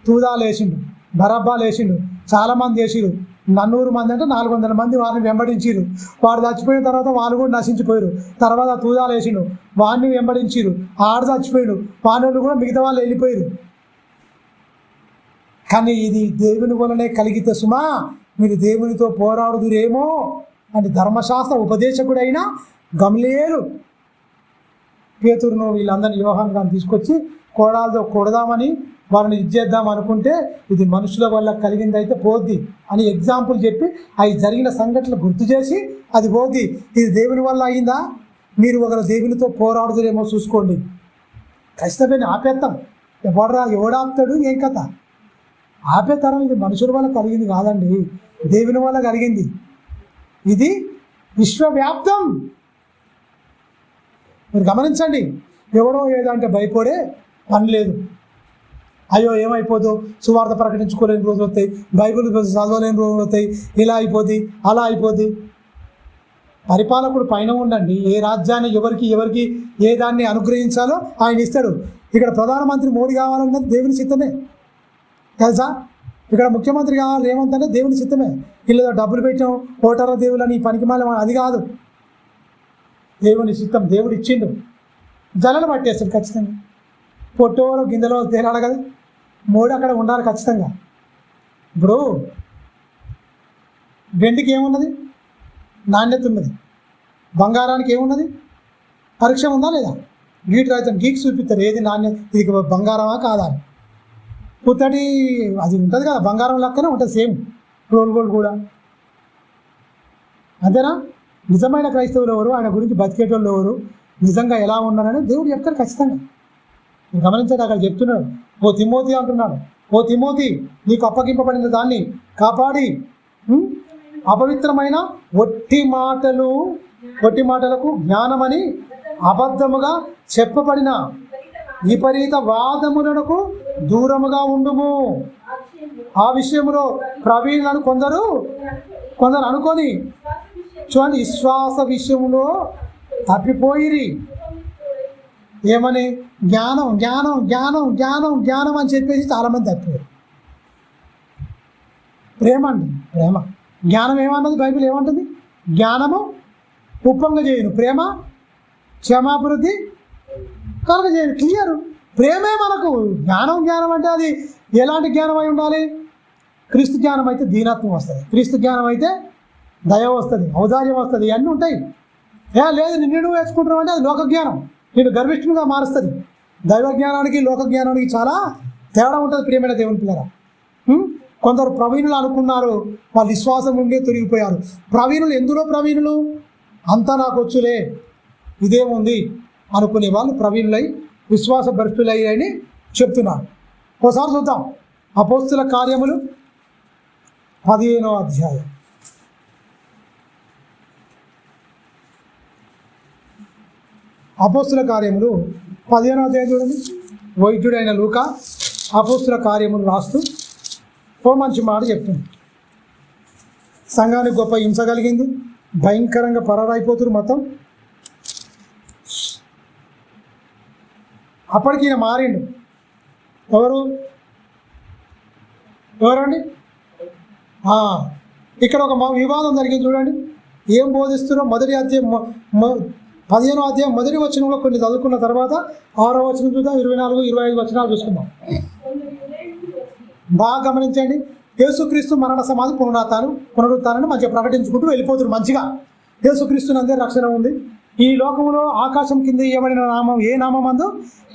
తూదాలు వేసిండు, బరబ్బాలు వేసిండు, చాలామంది వేసిరు. 400 మంది అంటే 400 మంది వారిని వెంబడించిరు. వాడు చచ్చిపోయిన తర్వాత వాళ్ళు కూడా నశించిపోయారు. తర్వాత తూదాలు వేసిండు, వాడిని వెంబడించిరు. ఆడు చచ్చిపోయాడు, వాళ్ళు కూడా మిగతా వాళ్ళు వెళ్ళిపోయారు. కానీ ఇది దేవుని వలనే కలిగితే సుమా, మీరు దేవునితో పోరాడుదురేమో అని ధర్మశాస్త్ర ఉపదేశకుడైన గమలీయేలు పేతురును వీళ్ళందరినీ యోహాను గారిని తీసుకొచ్చి కోడాలతో కొడదామని వారిని ఇచ్చేద్దాం అనుకుంటే, ఇది మనుషుల వల్ల కలిగింది అయితే పోద్ది అని ఎగ్జాంపుల్ చెప్పి అవి జరిగిన సంఘటనలు గుర్తు చేసి అది పోద్ది, ఇది దేవుని వల్ల అయిందా, మీరు ఒకరు దేవునితో పోరాడుదురేమో చూసుకోండి. ఖచ్చితమైన ఆపేస్తాం. ఎవడాపుతాడు, ఏం కథ? ఆపే తరం ఇది మనుషుల వల్ల కలిగింది కాదండి, దేవుని వల్ల కలిగింది. ఇది విశ్వవ్యాప్తం. మీరు గమనించండి. ఎవడో ఏదంటే భయపడే పని లేదు. అయ్యో ఏమైపోదు, సువార్త ప్రకటించుకోలేని రోజులు వస్తాయి, బైబిల్ చదవలేని రోజులు వస్తాయి, ఇలా అయిపోద్ది, అలా అయిపోద్ది. పరిపాలకుడు పైన ఉండండి. ఏ రాజ్యాన్ని ఎవరికి ఏ దాన్ని అనుగ్రహించాలో ఆయన ఇస్తాడు. ఇక్కడ ప్రధానమంత్రి మోడీ కావాలన్నది దేవుని చిత్తమే, తెలుసా? ఇక్కడ ముఖ్యమంత్రి కావాలి ఏమంటే దేవుని చిత్తమే. ఇలా డబ్బులు పెట్టాం, ఓటర్ల దేవులు అని పనికి మాల, అది కాదు. దేవుని చిత్తం. దేవుడు ఇచ్చిండు, జలలు పట్టేస్తాడు ఖచ్చితంగా. పొట్టోరో గింజలో తేలాలి కదా, మోడీ అక్కడ ఉండాలి ఖచ్చితంగా. ఇప్పుడు వెండికి ఏమున్నది? నాణ్యత ఉన్నది. బంగారానికి ఏమున్నది? పరీక్ష ఉందా లేదా? గీటు రైతు గీకి చూపిస్తారు ఏది నాణ్యత, ఇది బంగారమా కాదా అని. పుత్తడి అది ఉంటుంది కదా, బంగారం లెక్కనే ఉంటుంది, సేమ్ రోల్ గోల్డ్ కూడా. అంతేనా? నిజమైన క్రైస్తవులు ఎవరు, ఆయన గురించి బతికేటోళ్ళు ఎవరు, నిజంగా ఎలా ఉన్నారని దేవుడు చెప్తారు ఖచ్చితంగా. మీరు గమనించండి, అక్కడ చెప్తున్నాడు. ఓ తిమోతి అంటున్నాడు, ఓ తిమోతి, నీకు అప్పగింపబడిన దాన్ని కాపాడి, అపవిత్రమైన ఒట్టి మాటలకు జ్ఞానమని అబద్ధముగా చెప్పబడిన విపరీత వాదములకు దూరముగా ఉండుము. ఆ విషయంలో ప్రవీణులను కొందరు అనుకొని చూడండి, విశ్వాస విషయంలో తప్పిపోయిరి. ఏమని? జ్ఞానం జ్ఞానం జ్ఞానం జ్ఞానం జ్ఞానం అని చెప్పేసి చాలామంది తప్పిపోయారు. ప్రేమ అండి, ప్రేమ. జ్ఞానం ఏమన్నది? బైబిల్ ఏమంటుంది? జ్ఞానము ఉప్పొంగజేయును, ప్రేమ క్షమాభివృద్ధి కలగజేయును. క్లియర్. ప్రేమే మనకు జ్ఞానం అంటే అది ఎలాంటి జ్ఞానం అయి ఉండాలి? క్రీస్తు జ్ఞానం అయితే దీనత్వం వస్తుంది, క్రీస్తు జ్ఞానం అయితే దయ వస్తుంది, ఔదార్యం వస్తుంది, ఇవన్నీ ఉంటాయి. లేదు నిన్ను వేసుకుంటున్నావు అంటే అది లోక జ్ఞానం, నేను గర్విష్ఠునిగా మారుస్తుంది. దైవ జ్ఞానానికి లోక జ్ఞానానికి చాలా తేడా ఉంటుంది ప్రియమైన దేవుని పిల్లరా. కొందరు ప్రవీణులు అనుకున్నారు, వాళ్ళు విశ్వాసం నుండి తొలగిపోయారు. ప్రవీణులు ఎందులో ప్రవీణులు? అంతా నాకు వచ్చులే, ఇదేముంది అనుకునే వాళ్ళు ప్రవీణులై విశ్వాస భ్రష్టులయ్యని చెప్తున్నారు. ఒకసారి చూద్దాం అపోస్తుల కార్యములు 15వ అధ్యాయం. అపోస్తుల కార్యములు 15వ అధ్యాయం చూడండి. వైద్యుడైన లూకా అపోస్తుల కార్యములు రాస్తూ ఓ మంచి మాట చెప్తుంది. సంఘానికి గొప్ప హింస కలిగింది, భయంకరంగా పరారైపోతున్నారు మొత్తం. అప్పటికి ఈయన మారిండు. ఎవరండి? ఇక్కడ ఒక వివాదం జరిగింది చూడండి. ఏం బోధిస్తున్నారో మొదటి అధ్యాయం 15వ అధ్యాయం మొదటి వచనంలో కొన్ని చదువుకున్న తర్వాత 6వ వచనం చూద్దాం, 24, 25 వచనాలు చూసుకుందాం. బాగా గమనించండి. యేసుక్రీస్తు మరణ సమాధి పునరుత్థానాన్ని మంచిగా ప్రకటించుకుంటూ వెళ్ళిపోతున్నారు. మంచిగా యేసుక్రీస్తు నందే రక్షణ ఉంది. ఈ లోకంలో ఆకాశం కింద ఇవ్వబడిన నామం ఏ నామం అందు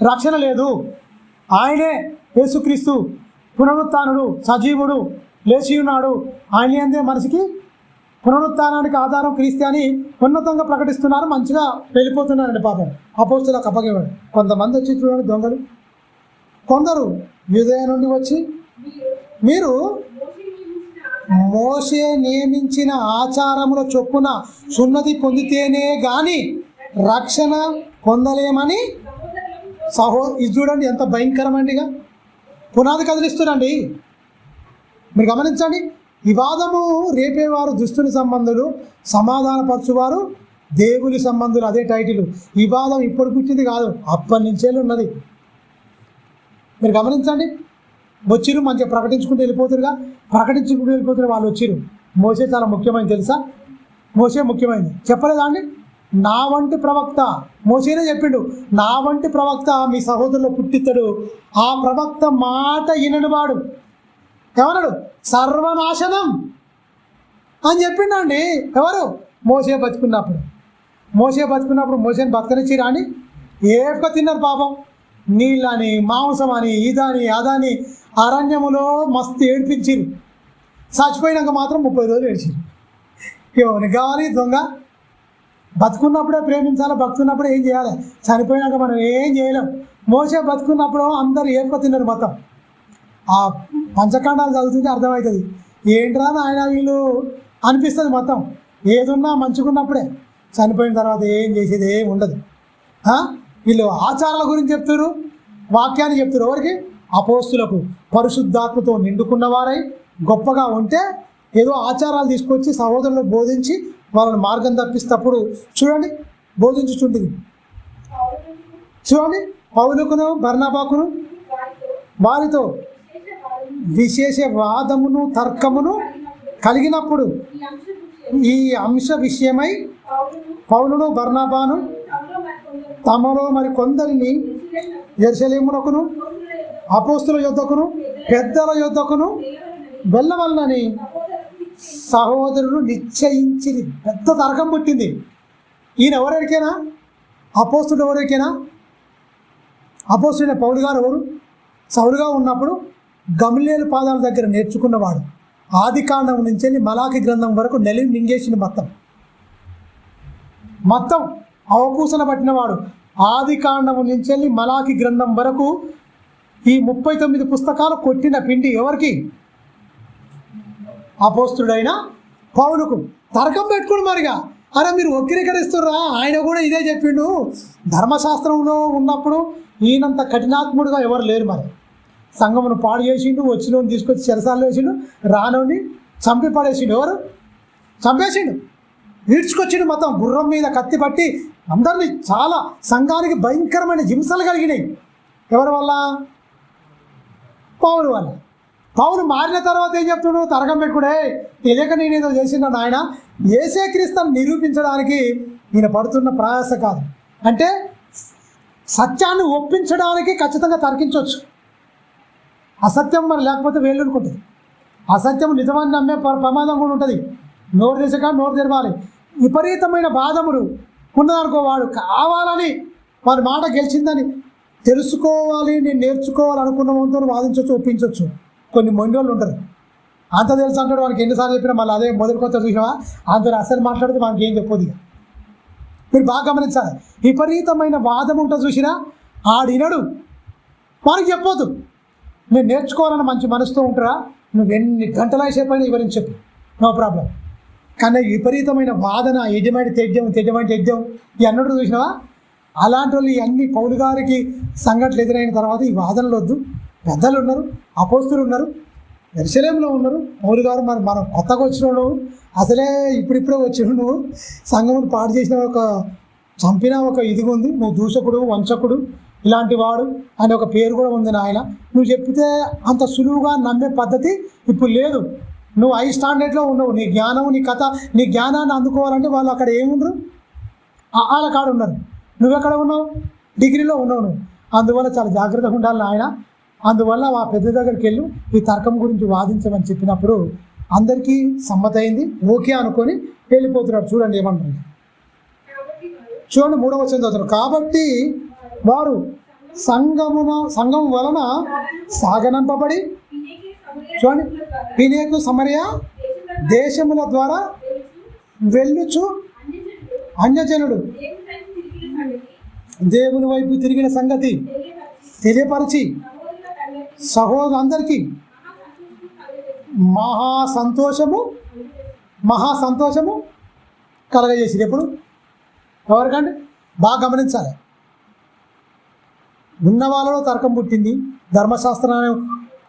రక్షణ లేదు. ఆయనే యేసుక్రీస్తు పునరుత్థానుడు, సజీవుడు, లేచి ఉన్నాడు. ఆయన అందే మనిషికి పునరుత్థానానికి ఆధారం క్రీస్తు అని ఉన్నతంగా ప్రకటిస్తున్నారు. మంచిగా వెళ్ళిపోతున్నారండి. పాపం అపోస్తులకు అప్పగించాడు. కొంతమంది వచ్చి చూడండి దొంగలు. కొందరు యూదయ నుండి వచ్చి, మీరు మోషే నియమించిన ఆచారముల చొప్పున సున్నతి పొందితేనే కానీ రక్షణ పొందలేమని ఇది చూడండి ఎంత భయంకరమండిగా పునాది కదిలిస్తురండి. మీరు గమనించండి. వివాదము రేపేవారు దుష్టుని సంబంధులు, సమాధానపరచువారు దేవుని సంబంధులు. అదే టైటిల్. వివాదం ఇప్పుడు పుట్టింది కాదు, అప్పటి నుంచే ఉన్నది. మీరు గమనించండి. వచ్చిరు మంచిగా ప్రకటించుకుంటూ వెళ్ళిపోతురుగా. ప్రకటించుకుంటూ వెళ్ళిపోతున్న వాళ్ళు వచ్చిరు. మోసే చాలా ముఖ్యమైనది తెలుసా? మోసే ముఖ్యమైనది చెప్పలేదా అండి? నా వంటి ప్రవక్త, మోసేనే చెప్పిండు, నా వంటి ప్రవక్త మీ సహోదరులో పుట్టిస్తాడు. ఆ ప్రవక్త మాట వినని వాడు ఏమన్నాడు? సర్వనాశనం అని చెప్పిండండి. ఎవరు? మోసే బతుకున్నప్పుడు. మోసేని బతకనిచ్చిరా అని ఏక తిన్నారు పాపం. నీళ్ళని, మాంసం అని, ఇదని అదని అరణ్యములో మస్తు ఏడిపించిరు. చచ్చిపోయినాక మాత్రం 30 రోజులు ఏడ్చిరు. ఎవరికి కావాలి దొంగ? బతుకున్నప్పుడే ప్రేమించాలి, బతుకున్నప్పుడే ఏం చేయాలి. చనిపోయినాక మనం ఏం చేయలేం. మోసే బతుకున్నప్పుడు అందరూ ఏక తిన్నారు మొత్తం. ఆ పంచకాండాలు చదువుతుంటే అర్థమవుతుంది. ఏంట్రా ఆయన వీళ్ళు అనిపిస్తుంది మొత్తం. ఏదున్నా మంచుకున్నప్పుడే, చనిపోయిన తర్వాత ఏం చేసేది ఏం ఉండదు. వీళ్ళు ఆచారాల గురించి చెప్తారు, వాక్యాన్ని చెప్తారు. ఎవరికి? అపోస్తులకు. పరిశుద్ధాత్మతో నిండుకున్నవారై గొప్పగా ఉంటే ఏదో ఆచారాలు తీసుకొచ్చి సహోదరులు బోధించి వాళ్ళని మార్గం తప్పిస్తప్పుడు చూడండి బోధించుచుంటుంది. చూడండి పౌలుకును బర్నబాకును వారితో విశేష వాదమును తర్కమును కలిగినప్పుడు ఈ అంశ విషయమై పౌలును బర్నబాను తమలో మరి కొందరిని యెరూషలేమునకును అపోస్తుల యొద్దకును పెద్దల యొద్దకును వెళ్ళవలనని సహోదరులు నిశ్చయించి పెద్ద తర్కం పుట్టింది. ఈయన ఎవరెరికైనా? అపోస్తుడు ఎవరికైనా? అపోస్తుడైన పౌలు గారు ఎవరు? సౌలుగా ఉన్నప్పుడు గమలీయేలు పాదాల దగ్గర నేర్చుకున్నవాడు. ఆది కాండం నుంచి వెళ్ళి మలాకి గ్రంథం వరకు నెలివి మింగేసిన మొత్తం అవపూసన పట్టినవాడు. ఆది కాండము నుంచి వెళ్ళి మలాకి గ్రంథం వరకు ఈ 39 పుస్తకాలు కొట్టిన పిండి ఎవరికి? అపోస్తుడైన పౌలుకు. తర్కం పెట్టుకుని మరిగా, అరే మీరు వక్రీకరిస్తుర్రా, ఆయన కూడా ఇదే చెప్పిండు. ధర్మశాస్త్రంలో ఉన్నప్పుడు ఈయనంత కఠినాత్ముడుగా ఎవరు లేరు. మరి సంఘమును పాడు చేసిండు, వచ్చినోని తీసుకొచ్చి చెరసాలు వేసిండు, రానోని చంపి పడేసిండు. ఎవరు? చంపేసిండు, ఈడ్చుకొచ్చిండు. మొత్తం గుర్రం మీద కత్తి పట్టి అందరినీ చాలా సంఘానికి భయంకరమైన హింసలు కలిగినాయి. ఎవరి వల్ల? పౌలు వల్ల. పౌలు మారిన తర్వాత ఏం చెప్తున్నాడు? తరగం పెట్టుకుడే తెలియక నేనేదో చేసిండు ఆయన. యేసే క్రీస్తుని నిరూపించడానికి ఈయన పడుతున్న ప్రయాస కాదు. అంటే సత్యాన్ని ఒప్పించడానికి ఖచ్చితంగా తర్కించవచ్చు. అసత్యం మరి లేకపోతే వేళ్ళు అనుకుంటుంది. అసత్యం నిజమని నమ్మే ప్రమాదం కూడా ఉంటుంది. నోరు తెచ్చక నోరు తెరవాలి. విపరీతమైన బాధములు ఉన్నదనుకో, వాడు కావాలని వారి మాట గెలిచిందని తెలుసుకోవాలి, నేను నేర్చుకోవాలనుకున్న వాళ్ళతో వాదించవచ్చు, ఒప్పించవచ్చు. కొన్ని మొండోళ్ళు ఉంటారు, అంత తెలుసు అంటాడు. వానికి ఎన్నిసార్లు చెప్పినా మళ్ళీ అదే మొదటి కొత్త చూసినావా, అంత అసలు మాట్లాడితే మనకి ఏం చెప్పొద్దు. ఇక మీరు బాగా గమనించాలి. విపరీతమైన వాదం ఉంటుంది చూసినా, ఆడినడు వానికి చెప్పొద్దు. నేను నేర్చుకోవాలని మంచి మనసుతో ఉంటారా, నువ్వు ఎన్ని గంటల సేపైనా వివరించి చెప్పు, నో ప్రాబ్లం. కానీ విపరీతమైన వాదన, యజమాని తెడ్డం ఈ అన్నట్టు చూసినావా, అలాంటి వాళ్ళు అన్ని పౌలు గారికి సంఘటనలు ఎదురైన తర్వాత ఈ వాదనలు వద్దు. పెద్దలు ఉన్నారు, అపోస్తులు ఉన్నారు, యెరూషలేములో ఉన్నారు. పౌలు గారు మరి మనం కొత్తగా వచ్చినాడు, అసలే ఇప్పుడిప్పుడే వచ్చిన నువ్వు సంఘమును పాడు చేసిన చంపిన ఒక ఇదిగా ఉంది, నువ్వు దూషకుడు, వంచకుడు, ఇలాంటి వాడు అని ఒక పేరు కూడా ఉంది నాయన. నువ్వు చెప్తే అంత సులువుగా నమ్మే పద్ధతి ఇప్పుడు లేదు. నువ్వు హై స్టాండర్డ్లో ఉన్నావు. నీ జ్ఞానం, నీ కథ, నీ జ్ఞానాన్ని అందుకోవాలంటే వాళ్ళు అక్కడ ఏముండరు, వాళ్ళ కాడ ఉన్నారు. నువ్వెక్కడ ఉన్నావు? డిగ్రీలో ఉన్నావు నువ్వు. అందువల్ల చాలా జాగ్రత్తగా ఉండాలి నాయన. అందువల్ల ఆ పెద్ద దగ్గరికి వెళ్ళు, ఈ తర్కం గురించి వాదించమని చెప్పినప్పుడు అందరికీ సమ్మతైంది, ఓకే అనుకొని వెళ్ళిపోతున్నాడు. చూడండి ఏమంటారు, చూడండి 3వ వచనం చదువుతున్నారు. కాబట్టి వారు సంఘం వలన సాగనంపబడి, చూడండి, ఫీనికే సమరయ దేశముల ద్వారా వెళ్ళుచు అన్యజనుడు దేవుని వైపు తిరిగిన సంగతి తెలియపరిచి సహోదరులందరికీ మహా సంతోషము కలగజేసింది. ఎప్పుడు? ఎవరికంటే బాగా గమనించాలి. ఉన్న వాళ్ళలో తర్కం పుట్టింది. ధర్మశాస్త్రాన్ని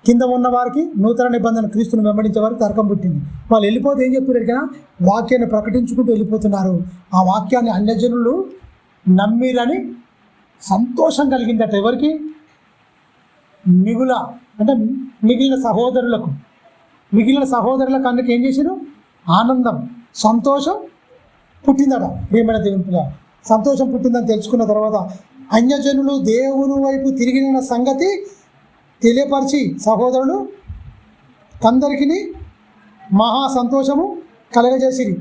కింద ఉన్న వారికి నూతన నిబంధన క్రీస్తుని వెంబడించే వారికి తర్కం పుట్టింది. వాళ్ళు వెళ్ళిపోతే ఏం చెప్తున్నారు కదా, వాక్యాన్ని ప్రకటించుకుంటూ వెళ్ళిపోతున్నారు. ఆ వాక్యాన్ని అన్యజనులు నమ్మిరని సంతోషం కలిగిందట. ఎవరికి? మిగిలిన సహోదరులకు అందుకు ఏం చేశారు? ఆనందం, సంతోషం పుట్టిందట. ప్రియమైన దేవునిగా సంతోషం పుట్టిందని తెలుసుకున్న తర్వాత అన్యజనులు దేవుని వైపు తిరిగిన సంగతి తెలియపరిచి సహోదరులు అందరికీ మహా సంతోషము కలగజేసిరి.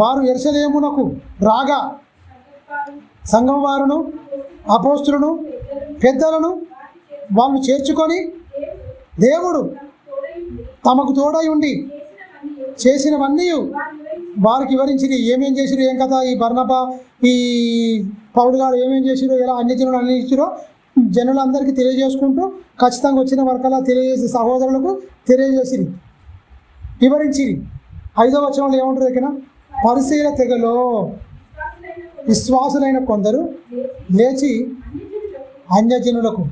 వారు యెరూషలేమునకు రాగా సంఘం వారును అపోస్తులను పెద్దలను వాళ్ళు చేర్చుకొని దేవుడు తమకు తోడై ఉండి చేసినవన్నీ వారికి వివరించిరి. ఏమేం చేసిరు, ఏం కథ, ఈ బర్నబా, ఈ పౌలు గారు ఏమేం చేసిరో, ఎలా అన్యజనులు అన్నిచ్చిరో జనులందరికీ తెలియజేసుకుంటూ ఖచ్చితంగా వచ్చిన వరకల్లా తెలియజేసి సహోదరులకు తెలియజేసిరి, వివరించిరి. 5వ వచనంలో ఏమంటారు ఇక్కడ? పరిశీల తెగలో విశ్వాసులైన కొందరు లేచి అన్యజనులకు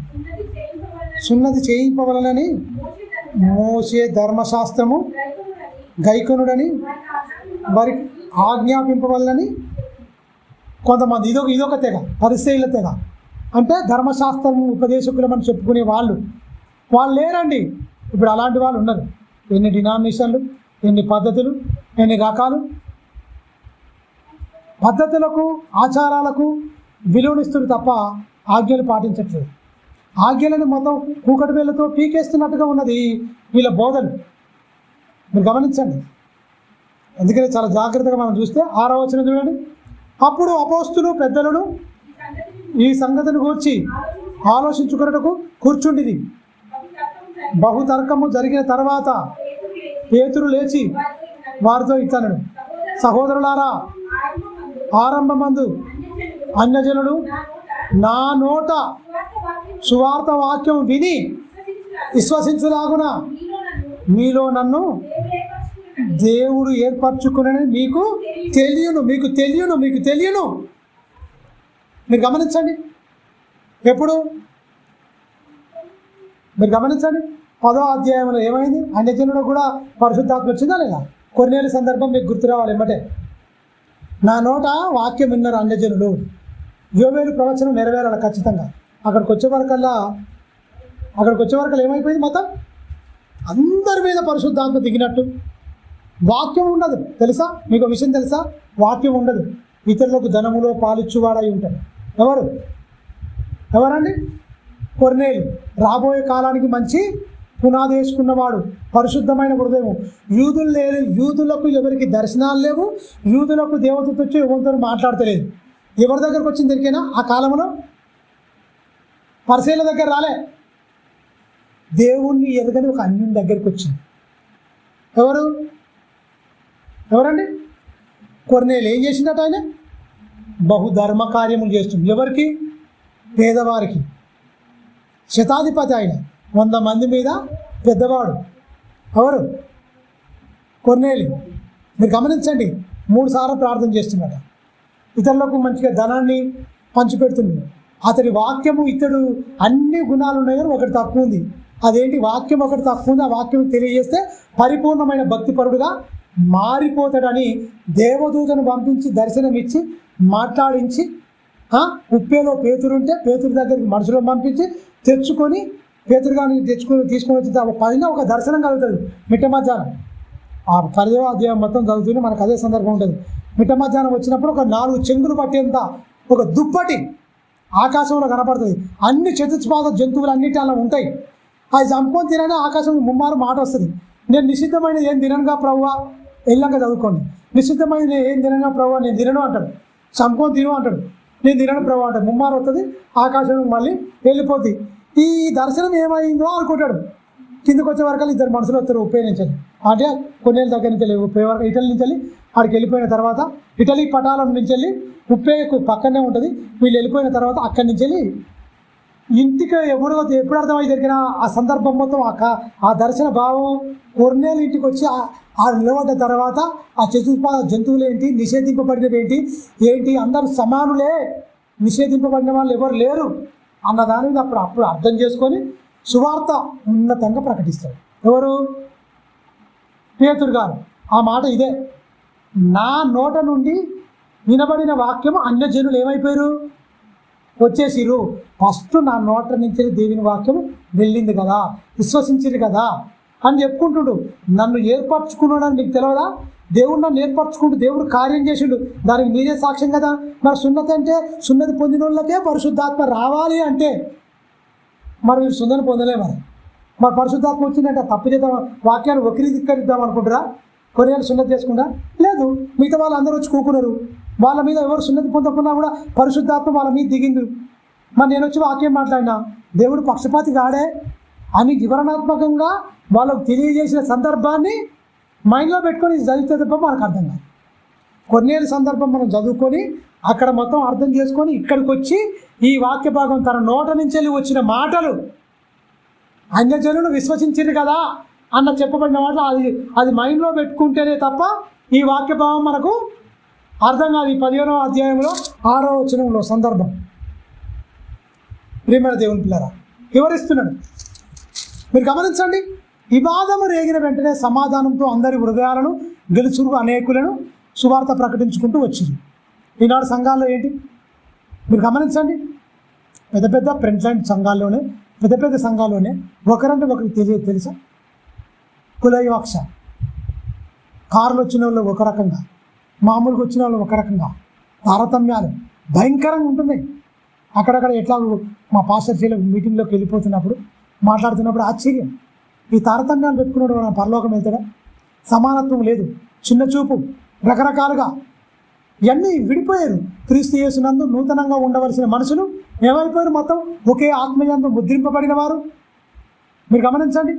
సున్నతి చేయింపవలనని మోషే ధర్మశాస్త్రము గైకొనుడని వారికి ఆజ్ఞాపింపవలనని కొంతమంది, ఇదొక తెగ, పరిశీల తెగ అంటే ధర్మశాస్త్రం ఉపదేశకులమని చెప్పుకునే వాళ్ళు లేరండి. ఇప్పుడు అలాంటి వాళ్ళు ఉన్నారు. ఎన్ని డినామినేషన్లు, ఎన్ని పద్ధతులు, ఎన్ని రకాలు. పద్ధతులకు, ఆచారాలకు విలువనిస్తుంది తప్ప ఆజ్ఞలు పాటించట్లేదు. ఆజ్ఞలను మొత్తం కూకటి వేళ్ళతో పీకేస్తున్నట్టుగా ఉన్నది వీళ్ళ బోధలు. మీరు గమనించండి. అందుకని చాలా జాగ్రత్తగా మనం చూస్తే 6వ వచనం చూడండి. అప్పుడు అపోస్తులు పెద్దలను ఈ సంగతిని గూర్చి ఆలోచించుకున్నటకు కూర్చుండిది. బహుతర్కము జరిగిన తర్వాత పేతురు లేచి వారితో ఇట్లనెను, సహోదరులారా, ఆరంభమందు అన్యజనులు నా నోట సువార్త వాక్యం విని విశ్వసించులాగున మీలో నన్ను దేవుడు ఏర్పరచుకునని మీకు తెలియను. మీరు గమనించండి. ఎప్పుడు? మీరు గమనించండి. 10వ అధ్యాయంలో ఏమైంది? అన్యజనుడు కూడా పరిశుద్ధాత్మ వచ్చిందా లేదా? కొన్నేళ్ళ సందర్భం మీకు గుర్తు రావాలి. ఏమంటే నా నోట వాక్యం విన్నారు అన్యజనులు. యోవేలు ప్రవచనం నెరవేరాలి ఖచ్చితంగా. అక్కడికి వచ్చే వరకల్లా ఏమైపోయింది? మొత్తం అందరి మీద పరిశుద్ధాత్మ దిగినట్టు. వాక్యం ఉండదు. తెలుసా మీకు విషయం తెలుసా? వాక్యం ఉండదు. ఇతరులకు ధనములో పాలిచ్చువాడై ఉంటాడు. ఎవరండి? కొర్నేలు. రాబోయే కాలానికి మంచి పునాది వేసుకున్నవాడు, పరిశుద్ధమైన హృదయం. యూదులకు ఎవరికి దర్శనాలు లేవు. యూదులకు దేవతతో వచ్చి ఎవరితో మాట్లాడతలేదు. ఎవరి దగ్గరకు వచ్చింది దొరికైనా ఆ కాలంలో? పరిశీలన దగ్గర రాలే. దేవుణ్ణి ఎరగని ఒక అన్యుని దగ్గరికి వచ్చింది. ఎవరండి? కొర్నేలు ఏం చేసిందట? ఆయన బహుధర్మ కార్యములు చేస్తుంది. ఎవరికి? పేదవారికి. శతాధిపతి ఆయన, 100 మంది మీద పెద్దవాడు. ఎవరు? కొర్నేలు. మీరు గమనించండి, 3 సార్లు ప్రార్థన చేస్తున్నాడు. ఇతరులకు మంచిగా ధనాన్ని పంచిపెడుతుంది. అతడి వాక్యము, ఇతడు అన్ని గుణాలు ఉన్నాయి కానీ ఒకటి తక్కువ ఉంది. అదేంటి? వాక్యం ఒకటి తక్కువ ఉంది. ఆ వాక్యం తెలియజేస్తే పరిపూర్ణమైన భక్తిపరుడుగా మారిపోతాడని దేవదూతను పంపించి దర్శనం ఇచ్చి మాట్లాడించి, ఉప్పేలో పేతురుంటే పేతురు దగ్గరికి మనుషులను పంపించి తెచ్చుకొని, పేతురు కానీ తీసుకొని వచ్చి పైన ఒక దర్శనం కలుగుతుంది మిట్ట మధ్యాహ్నం. ఆ 10వ అధ్యాయం మొత్తం చదువుతూనే మనకు అదే సందర్భం ఉంటుంది. మిట్ట మధ్యాహ్నం వచ్చినప్పుడు ఒక 4 చెంగులు పట్టేంత ఒక దుప్పటి ఆకాశంలో కనపడుతుంది. అన్ని చతుష్పాద జంతువులు అన్నిటి అలా ఉంటాయి. అది చంపుకొని తినని ఆకాశం ముమ్మారు మాట వస్తుంది. నేను నిషిద్ధమైనది ఏం తిననుగా ప్రభువా, వెళ్ళాక చదువుకోండి. నిషిద్ధమైనది ఏం తినగా ప్రభువా, నేను తినను అంటాడు. చంపుకొని తిను అంటాడు. నేను తినను ప్రభు అంటాడు. ముమ్మారు వస్తుంది, ఆకాశం మళ్ళీ వెళ్ళిపోద్ది. ఈ దర్శనం ఏమైందో అనుకుంటాడు. కిందకు వచ్చే వరకు 2 మనుషులు వస్తారు ఉప్పే నుంచి. అంటే కొన్నేళ్ళ దగ్గర నుంచి వెళ్ళి ఉప్పే వరకు ఇటలీ నుంచి వెళ్ళి ఆడికి వెళ్ళిపోయిన తర్వాత, ఇటలీ పటాలం నుంచి వెళ్ళి ఉప్పేకు పక్కనే ఉంటుంది. వీళ్ళు వెళ్ళిపోయిన తర్వాత అక్కడి నుంచి వెళ్ళి ఇంటికి ఎప్పుడు అర్థమై జరిగిన ఆ సందర్భం మొత్తం ఆ దర్శన భావం కొర్నేలు ఇంటికి వచ్చి ఆ నిలబడ్డ తర్వాత ఆ చతుష్పాద జంతువులు ఏంటి, నిషేధింపబడినవి ఏంటి, అందరూ సమానులే, నిషేధింపబడిన వాళ్ళు ఎవరు లేరు అన్న దాని మీద అప్పుడు అర్థం చేసుకొని సువార్త ఉన్నతంగా ప్రకటిస్తాడు. ఎవరు? పేతురు గారు. ఆ మాట ఇదే, నా నోట నుండి వినబడిన వాక్యము అన్యజనులు ఏమైపోయారు? వచ్చేసిరు. ఫస్ట్ నా నోట నుంచి దేవుని వాక్యం వెళ్ళింది కదా, విశ్వసించింది కదా అని చెప్పుకుంటుడు. నన్ను ఏర్పరచుకున్నాడని మీకు తెలియదా? దేవుడు నన్ను ఏర్పరచుకుంటూ దేవుడు కార్యం చేసిండు, దానికి మీరే సాక్ష్యం కదా. మరి సున్నతి అంటే సున్నతి పొందిన వాళ్ళకే పరిశుద్ధాత్మ రావాలి అంటే మరి మీరు సున్నతి పొందలే. మరి పరిశుద్ధాత్మ వచ్చిందంటే తప్పు చేద్దాం, వాక్యాన్ని వక్రీకరిద్దాం అనుకుంటారా? కొన్నేళ్ళు సున్నతి చేసుకుంటా లేదు. మిగతా వాళ్ళు అందరూ వచ్చి కూకున్నారు. వాళ్ళ మీద ఎవరు సున్నతి పొందకున్నా కూడా పరిశుద్ధాత్మ వాళ్ళ మీద దిగింది. మరి నేను వచ్చి వాక్యం మాట్లాడినా దేవుడు పక్షపాతి కాడే అని వివరణాత్మకంగా వాళ్ళకు తెలియజేసిన సందర్భాన్ని మైండ్లో పెట్టుకొని చదివితే తప్ప మనకు అర్థం కాదు. కొన్నేళ్ళ సందర్భం మనం చదువుకొని అక్కడ మొత్తం అర్థం చేసుకొని ఇక్కడికి వచ్చి ఈ వాక్య భాగం తన నోట నుంచి వెళ్ళి వచ్చిన మాటలు అన్యజనులు విశ్వసించారు కదా అన్న చెప్పబడిన మాటలు అది మైండ్లో పెట్టుకుంటేనే తప్ప ఈ వాక్య భావం మనకు అర్థం కాదు. ఈ 15వ అధ్యాయంలో 6వ వచనంలో సందర్భం ప్రియమైన దేవుని పిల్లరా వివరిస్తున్నాడు. మీరు గమనించండి. వివాదము రేగిన వెంటనే సమాధానంతో అందరి హృదయాలను గెలుచురు అనేకులను సువార్త ప్రకటించుకుంటూ వచ్చింది. ఈనాడు సంఘాల్లో ఏంటి మీరు గమనించండి. పెద్ద పెద్ద ప్రింట్లైన్ సంఘాల్లోనే, పెద్ద సంఘాల్లోనే ఒకరంటే ఒకరికి తెలుసా? కులవివక్ష. కారులు వచ్చిన వాళ్ళు ఒక రకంగా, మామూలుగా వచ్చిన వాళ్ళు ఒక రకంగా, తారతమ్యాలు భయంకరంగా ఉంటున్నాయి. అక్కడక్కడ ఎట్లా మా పాస్టర్ చీల మీటింగ్లోకి వెళ్ళిపోతున్నప్పుడు మాట్లాడుతున్నప్పుడు ఆశ్చర్యం, ఈ తారతమ్యాలు పెట్టుకున్నాడు మన పరలోకం వెళ్తాడా? సమానత్వం లేదు, చిన్న చూపు, రకరకాలుగా ఇవన్నీ విడిపోయారు. క్రీస్తు యేసునందు నూతనంగా ఉండవలసిన మనుషులు ఏమైపోయారు? మొత్తం ఒకే ఆత్మయందు ముద్రింపబడిన వారు. మీరు గమనించండి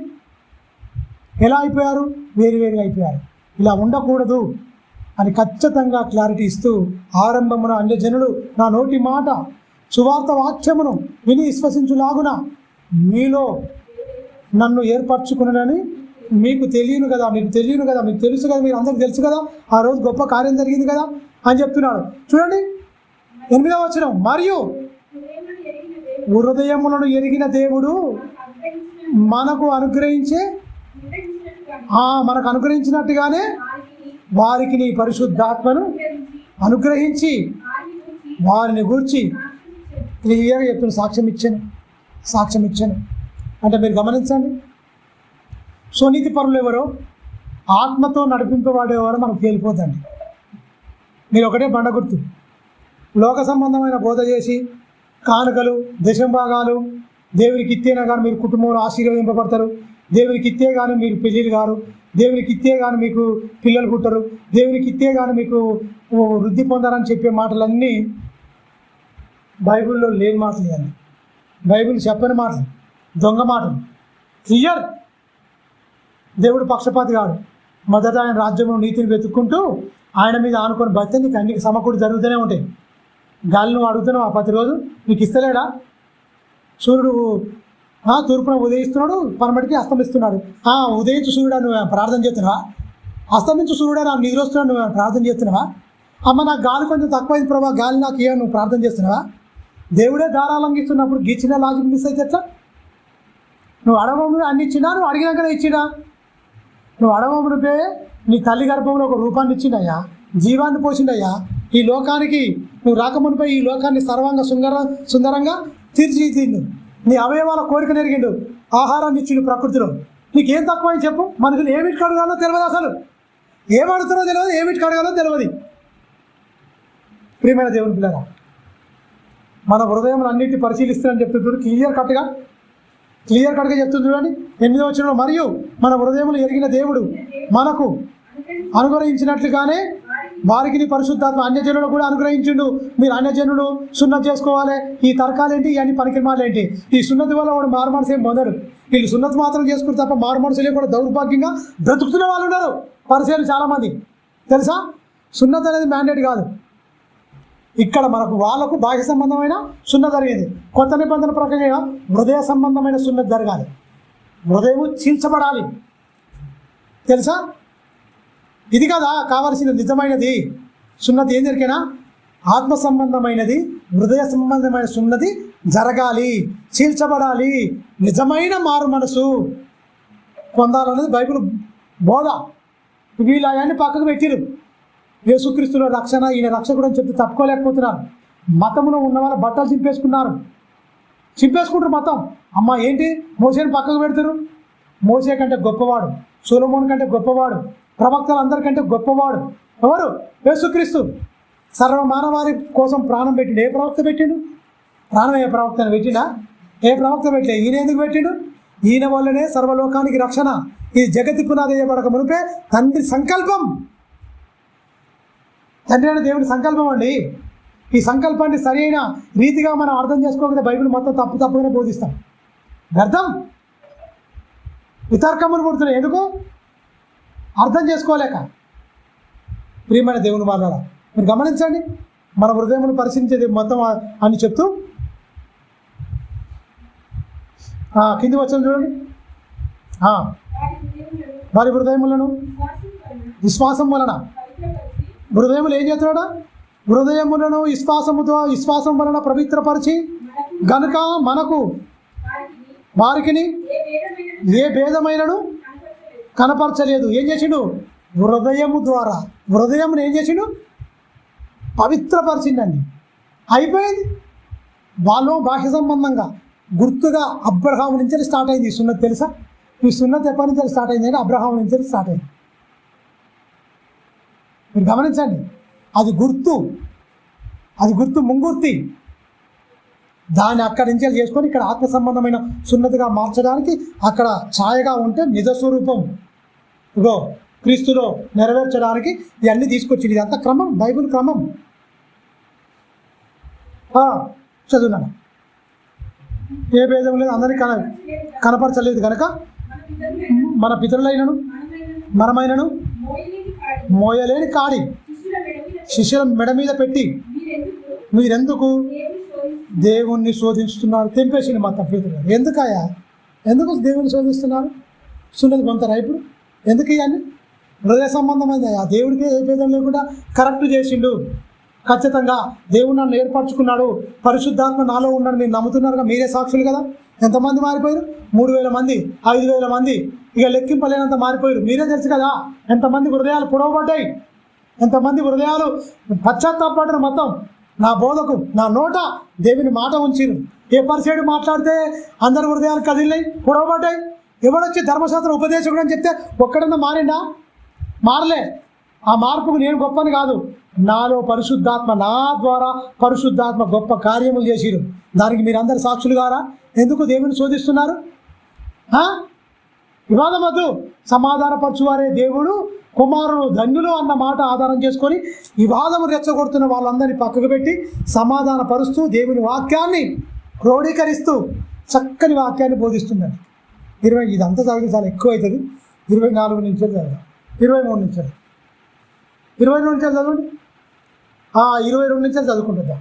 ఎలా అయిపోయారు? వేరువేరుగా అయిపోయారు. ఇలా ఉండకూడదు అని ఖచ్చితంగా క్లారిటీ ఇస్తూ ఆరంభమున అన్యజనులు నా నోటి మాట సువార్త వాక్యమును విని విశ్వసించులాగున మీలో నన్ను ఏర్పరచుకున్నానని మీకు తెలియను కదా, మీకు తెలుసు కదా, మీరు అందరికీ తెలుసు కదా, ఆ రోజు గొప్ప కార్యం జరిగింది కదా అని చెప్తున్నాడు. చూడండి 8వ వచనం, మరియు హృదయములను ఎరిగిన దేవుడు మనకు అనుగ్రహించినట్టుగానే వారికి నీ పరిశుద్ధాత్మను అనుగ్రహించి వారిని గూర్చి క్లియర్గా చెప్తున్న సాక్ష్యం ఇచ్చాను అంటే మీరు గమనించండి. స్వనీతి పరులు ఎవరో, ఆత్మతో నడిపింపబడేవారో మనకు తేలిపోద్దండి. మీరు ఒకటే బండ గుర్తు. లోక సంబంధమైన బోధ చేసి కానుకలు, దశంభాగాలు దేవునికి ఇస్తేనే కానీ మీరు కుటుంబంలో ఆశీర్వదింపబడతారు, దేవునికి ఇస్తే కానీ మీరు పెళ్ళిళ్ళు గారు, దేవునికి ఇస్తే కానీ మీకు పిల్లలు పుట్టరు, దేవునికి ఇస్తే కానీ మీకు వృద్ధి పొందారని చెప్పే మాటలన్నీ బైబిల్లో లేని మాటలు. ఇవన్నీ బైబిల్ చెప్పని మాటలు, దొంగ మాటలు. క్లియర్. దేవుడు పక్షపాతి కాడు. మొదట ఆయన రాజ్యంలో నీతిని వెతుక్కుంటూ ఆయన మీద ఆనుకొని బతితే నీకు అన్ని సమకూడి జరుగుతూనే ఉంటాయి. గాలి నువ్వు అడుగుతున్నావు ఆ ప్రతిరోజు నీకు ఇస్తలేడా? సూర్యుడు తూర్పున ఉదయిస్తున్నాడు, పనమటికి అస్తమిస్తున్నాడు. ఉదయించు సూర్యుడా నువ్వు ప్రార్థన చేస్తున్నావా? అస్తమించు సూర్యుడా నాకు నిద్ర వస్తున్నాడు నువ్వు ప్రార్థన చేస్తున్నావా? అమ్మ నాకు గాలి కొంచెం తక్కువైంది ప్రభా, గాలి నాకు ఇవ్వ నువ్వు ప్రార్థన చేస్తున్నావా? దేవుడే దారాలంగిస్తున్నప్పుడు గీచిన లాజిక్ మిస్ అయితే ఎట్లా? నువ్వు అడగమును అన్ని ఇచ్చినా, నువ్వు అడిగినాకనే ఇచ్చినా. నువ్వు అడగమునిపే నీ తల్లి గర్భంలో ఒక రూపాన్ని ఇచ్చిండయ్యా, జీవాన్ని పోసిండయ్యా. ఈ లోకానికి నువ్వు రాకమునిపై ఈ లోకాన్ని సర్వంగా సుందరంగా తీర్చిదిద్దిండు. నీ అవయవాల కోరిక నెరిగిండు, ఆహారాన్ని ఇచ్చిండు ప్రకృతిలో. నీకేం తక్కువని చెప్పు? మనుషులు ఏమిటికి అడగాలో తెలియదు, అసలు ఏమడుగుతారో తెలియదు, ఏమిటికి అడగాలో తెలియదు. ప్రియమైన దేవుని పిల్లరా, మన హృదయం అన్నింటినీ పరిశీలిస్తానని చెప్తుంది క్లియర్ కట్గా చెప్తుంది చూడండి. 8వ వచనంలో, మరియు మన హృదయములు ఎరిగిన దేవుడు మనకు అనుగ్రహించినట్లుగానే వారికి నీ పరిశుద్ధాత్మ అన్యజనులు కూడా అనుగ్రహించిండు. మీరు అన్యజనులు సున్నతి చేసుకోవాలి. ఈ తర్కాలేంటి, ఇవన్నీ పనికిమాలేంటి? ఈ సున్నతి వల్ల వాడు మారు మనసు ఏం పొందడు. వీళ్ళు సున్నతి మాత్రం చేసుకుని తప్ప మారు మనసులే కూడా దౌర్భాగ్యంగా బ్రతుకుతున్న వాళ్ళు ఉన్నారు. పరిచయాలు చాలామంది తెలుసా? సున్నతి అనేది మ్యాండేట్ కాదు. ఇక్కడ మనకు వాళ్ళకు బాహ్య సంబంధమైన సున్నతి జరిగేది. కొత్త నిబంధన ప్రకారంగా హృదయ సంబంధమైన సున్నతి జరగాలి. హృదయం చీల్చబడాలి. తెలుసా? ఇది కదా కావలసిన నిజమైనది సున్నతి. ఏం జరిగినా ఆత్మ సంబంధమైనది, హృదయ సంబంధమైన సున్నతి జరగాలి, చీల్చబడాలి. నిజమైన మారు మనసు పొందాలన్నది బైబిల్ బోధ. వీళ్ళు అవన్నీ పక్కకు పెట్టిరు. యేసుక్రీస్తుల రక్షణ, ఈయన రక్షకుడు అని చెప్పి తట్టుకోలేకపోతున్నారు. మతంలో ఉన్న వాళ్ళు బట్టలు చింపేసుకుంటారు మతం. అమ్మ ఏంటి మోసేని పక్కకు పెడతారు? మోసే కంటే గొప్పవాడు, సొలొమోను కంటే గొప్పవాడు, ప్రవక్తలు అందరికంటే గొప్పవాడు ఎవరు? యేసుక్రీస్తు. సర్వమానవారి కోసం ప్రాణం పెట్టిండు. ఏ ప్రవక్త పెట్టిండు ప్రాణం? ఏ ప్రవక్తను పెట్టిండా? ఏ ప్రవక్త పెట్టలే. ఈయన ఎందుకు పెట్టిండు? ఈయన వల్లనే సర్వలోకానికి రక్షణ. ఈ జగతి పునాది వేయబడక మునిపే తండ్రి సంకల్పం. తండ్రి అనే దేవుడి సంకల్పం అండి. ఈ సంకల్పాన్ని సరి అయిన రీతిగా మనం అర్థం చేసుకోకపోతే బైబిల్ మొత్తం తప్పుగానే బోధిస్తాం. వ్యర్థం, వితర్కములు పుడుతున్నాయి. ఎందుకు? అర్థం చేసుకోలేక. ప్రియమైన దేవుని వాళ్ళ మీరు గమనించండి, మన హృదయమును పరిశీలించేది మొత్తం అని చెప్తూ కింది వచ్చాను చూడండి. వారి హృదయములను విశ్వాసం వలన, హృదయములు ఏం చేస్తున్నాడా? హృదయములను విశ్వాసం వలన పవిత్రపరిచి గనుక మనకు వారికి ఏ భేదమైనను కనపరచలేదు. ఏం చేసిండు? హృదయము ద్వారా హృదయమును ఏం చేసిండు? పవిత్రపరిచిండండి. అయిపోయింది. వాళ్ళు బాహ్య సంబంధంగా గుర్తుగా అబ్రహాము నుంచి స్టార్ట్ అయింది ఈ సున్నతి. తెలుసా? ఈ సున్నతి ఎప్పటి నుంచి స్టార్ట్ అయింది అంటే అబ్రహాము నుంచి స్టార్ట్ అయింది. మీరు గమనించండి, అది గుర్తు ముంగుర్తి. దాన్ని అక్కడి నుంచి చేసుకొని ఇక్కడ ఆత్మ సంబంధమైన సున్నతిగా మార్చడానికి అక్కడ ఛాయగా ఉంటే నిజ స్వరూపం ఇగో క్రీస్తులో నెరవేర్చడానికి ఇవన్నీ తీసుకొచ్చింది. ఇదంతా క్రమం, బైబిల్ క్రమం. చదువున్నాను. ఏ భేదం లేదు, అందరికీ కనపరచలేదు కనుక మన పితరులైనను మనమైనను మోయలేని కాడి శిష్యుల మెడ మీద పెట్టి మీరెందుకు దేవుణ్ణి శోధిస్తున్నారు? తెంపేసింది మొత్తం పితరులు. ఎందుకు దేవుణ్ణి శోధిస్తున్నారు? సున్నతి పొందుతారా ఇప్పుడు? ఎందుకు ఇవన్నీ? హృదయ సంబంధమైంది. ఆ దేవుడికి ఏ భేదం లేకుండా కరెక్ట్ చేసిండు. ఖచ్చితంగా దేవుడు నన్ను ఏర్పరచుకున్నాడు, పరిశుద్ధాత్మ నాలో ఉన్నాడు. మీరు నమ్ముతున్నారుగా, మీరే సాక్షులు కదా. ఎంతమంది మారిపోయారు? 3000 మంది, 5000 మంది, ఇక లెక్కింపలేనంత మారిపోయారు. మీరే తెలుసు కదా ఎంతమంది హృదయాలు పొడవబడ్డాయి, ఎంతమంది హృదయాలు పశ్చాత్తాపడ్డారు. మొత్తం నా బోధకు, నా నోట దేవుని మాట ఉంచిరు. ఏ పరిచయుడు మాట్లాడితే అందరి హృదయాలు కదిలినాయి, పొడవబడ్డాయి. ఎవడొచ్చి ధర్మశాస్త్ర ఉపదేశకుడు అని చెప్తే ఒక్కడన్నా మారిండా? మారలే. ఆ మార్పుకు నేను గొప్పని కాదు, నాలో పరిశుద్ధాత్మ, నా ద్వారా పరిశుద్ధాత్మ గొప్ప కార్యములు చేసిరు. దానికి మీరందరు సాక్షులు గారా? ఎందుకు దేవుని శోధిస్తున్నారు? వివాదం వద్దు. సమాధానపరచువారే దేవుడు కుమారుడు ధన్యులు అన్న మాట ఆధారం చేసుకొని వివాదము రెచ్చగొడుతున్న వాళ్ళందరినీ పక్కకు పెట్టి సమాధానపరుస్తూ దేవుని వాక్యాన్ని క్రోడీకరిస్తూ చక్కని వాక్యాన్ని బోధిస్తున్నాడు. ఇదంతా చదివి చాలా ఎక్కువ అవుతుంది. 24 నిమిషాలు చదివాం. 23 నుంచి 22 నుంచి చదవండి. 22 నుంచి చదువుకుంటుందా